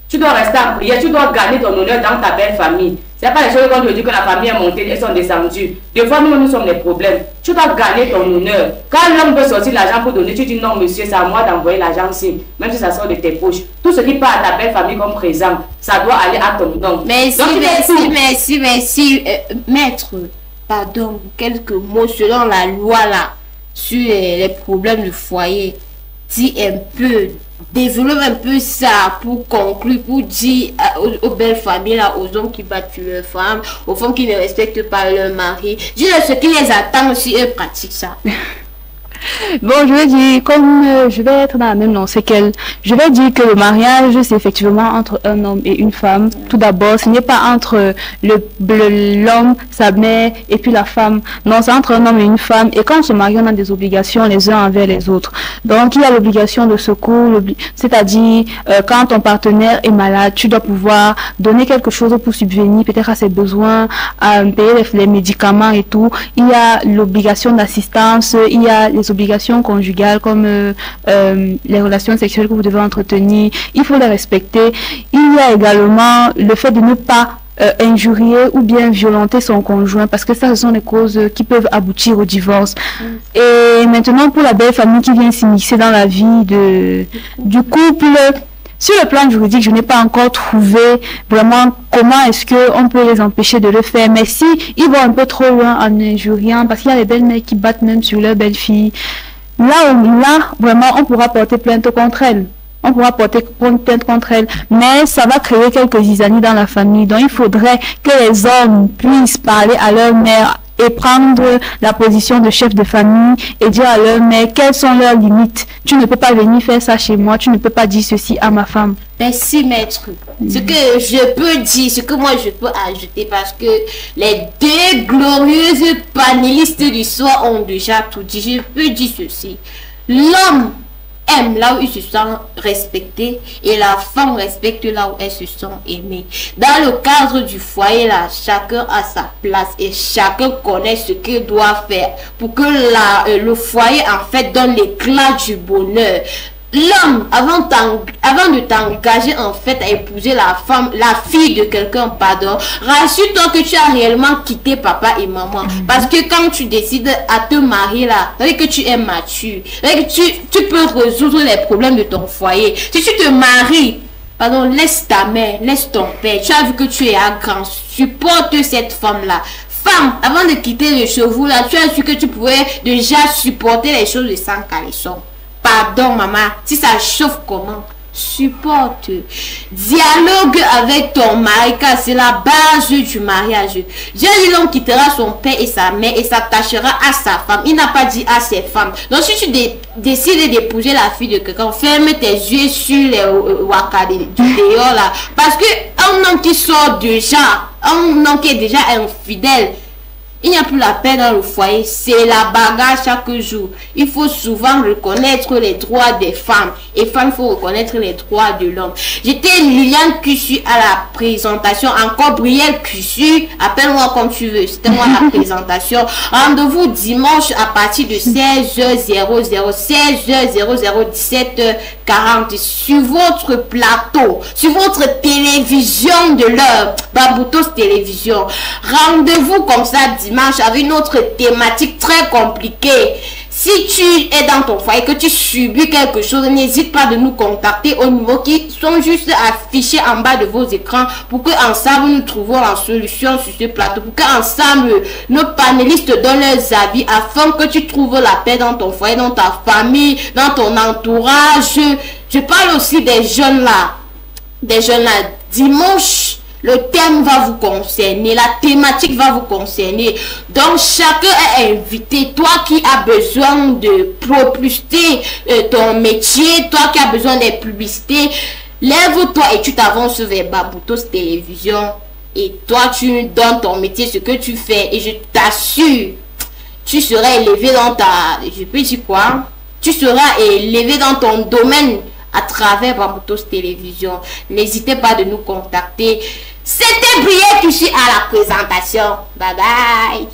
Tu dois rester en prière. Tu dois garder ton honneur dans ta belle famille. C'est pas les choses qu'on te dit que la famille est montée, elles sont descendues. Des fois, nous sommes des problèmes. Tu dois gagner ton honneur. Quand l'homme veut sortir l'argent pour donner, tu dis non, monsieur, c'est à moi d'envoyer l'argent ici, même si ça sort de tes poches. Tout ce qui part à ta belle famille comme présent, ça doit aller à ton nom. Merci, merci, maître. Pardon, quelques mots selon la loi là, sur les problèmes du foyer. Dis un peu. Développe un peu ça pour conclure, pour dire aux belles familles, là, aux hommes qui battent leurs femmes, aux femmes qui ne respectent pas leur mari. Dis-leur ce qui les attend si eux pratiquent ça. Bon, je vais dire, comme je vais être dans la même lancée qu'elle, je vais dire que le mariage, c'est effectivement entre un homme et une femme. Tout d'abord, ce n'est pas entre l'homme, sa mère et puis la femme. Non, c'est entre un homme et une femme. Et quand on se marie, on a des obligations les uns envers les autres. Donc, il y a l'obligation de secours, c'est-à-dire, quand ton partenaire est malade, tu dois pouvoir donner quelque chose pour subvenir peut-être à ses besoins, à payer les médicaments et tout. Il y a l'obligation d'assistance, il y a les obligations conjugales comme les relations sexuelles que vous devez entretenir, il faut les respecter. Il y a également le fait de ne pas injurier ou bien violenter son conjoint, parce que ça, ce sont des causes qui peuvent aboutir au divorce. Et maintenant, pour la belle famille qui vient s'immiscer dans la vie du couple, sur le plan juridique, je n'ai pas encore trouvé vraiment comment est-ce qu'on peut les empêcher de le faire. Mais si ils vont un peu trop loin en injuriant, parce qu'il y a des belles-mères qui battent même sur leurs belles-filles, là, vraiment, on pourra porter plainte contre elles. On pourra porter plainte contre elles. Mais ça va créer quelques zizanies dans la famille. Donc, il faudrait que les hommes puissent parler à leur mère et prendre la position de chef de famille et dire à leur mère quelles sont leurs limites. Tu ne peux pas venir faire ça chez moi, tu ne peux pas dire ceci à ma femme. Merci, maître. Ce que je peux dire, ce que moi je peux ajouter, parce que les deux glorieuses panélistes du soir ont déjà tout dit. Je peux dire ceci. L'homme aime là où il se sent respecté et la femme respecte là où elle se sent aimée. Dans le cadre du foyer là, chacun a sa place et chacun connaît ce qu'il doit faire pour que le foyer en fait donne l'éclat du bonheur. L'homme, avant de t'engager en fait à épouser la fille de quelqu'un, pardon, rassure-toi que tu as réellement quitté papa et maman. Parce que quand tu décides à te marier là, c'est que tu es mature, c'est que tu peux résoudre les problèmes de ton foyer. Si tu te maries, pardon, laisse ta mère, laisse ton père, tu as vu que tu es à grand, supporte cette femme-là. Femme, avant de quitter le chevaux là, tu as vu que tu pouvais déjà supporter les choses de sans caleçon. Pardon, maman, si ça chauffe comment? Supporte. Dialogue avec ton mari, car c'est la base du mariage. Dieu dit l'homme quittera son père et sa mère et s'attachera à sa femme. Il n'a pas dit à ses femmes. Donc si tu décides d'épouser la fille de quelqu'un, ferme tes yeux sur les wakade du dehors là. Parce que un homme qui sort déjà, un homme qui est déjà infidèle, il n'y a plus la paix dans le foyer, c'est la bagarre chaque jour. Il faut souvent reconnaître les droits des femmes. Et femmes, il faut reconnaître les droits de l'homme. J'étais Liliane Cussu à la présentation. Encore Brielle Cussu, appelle-moi comme tu veux. C'était moi la présentation. Rendez-vous dimanche à partir de 16h00, 16h00, 17h40 sur votre plateau, sur votre télévision de l'heure, Baboutos Télévision. Rendez-vous comme ça dimanche avec une autre thématique très compliquée. Si tu es dans ton foyer, que tu subis quelque chose, n'hésite pas de nous contacter aux numéros qui sont juste affichés en bas de vos écrans pour que ensemble nous trouvons la solution sur ce plateau, pour qu'ensemble nos panélistes donnent leurs avis afin que tu trouves la paix dans ton foyer, dans ta famille, dans ton entourage. Je parle aussi des jeunes là. Dimanche, le thème va vous concerner, la thématique va vous concerner. Donc, chacun est invité. Toi qui as besoin de propulser ton métier, toi qui as besoin des publicités, lève-toi et tu t'avances vers Baboutos Télévision. Et toi, tu donnes ton métier, ce que tu fais. Et je t'assure, tu seras élevé dans ta... Je peux dire quoi? Tu seras élevé dans ton domaine à travers Baboutos Télévision. N'hésitez pas de nous contacter. C'était Brielle Cussu à la présentation. Bye bye.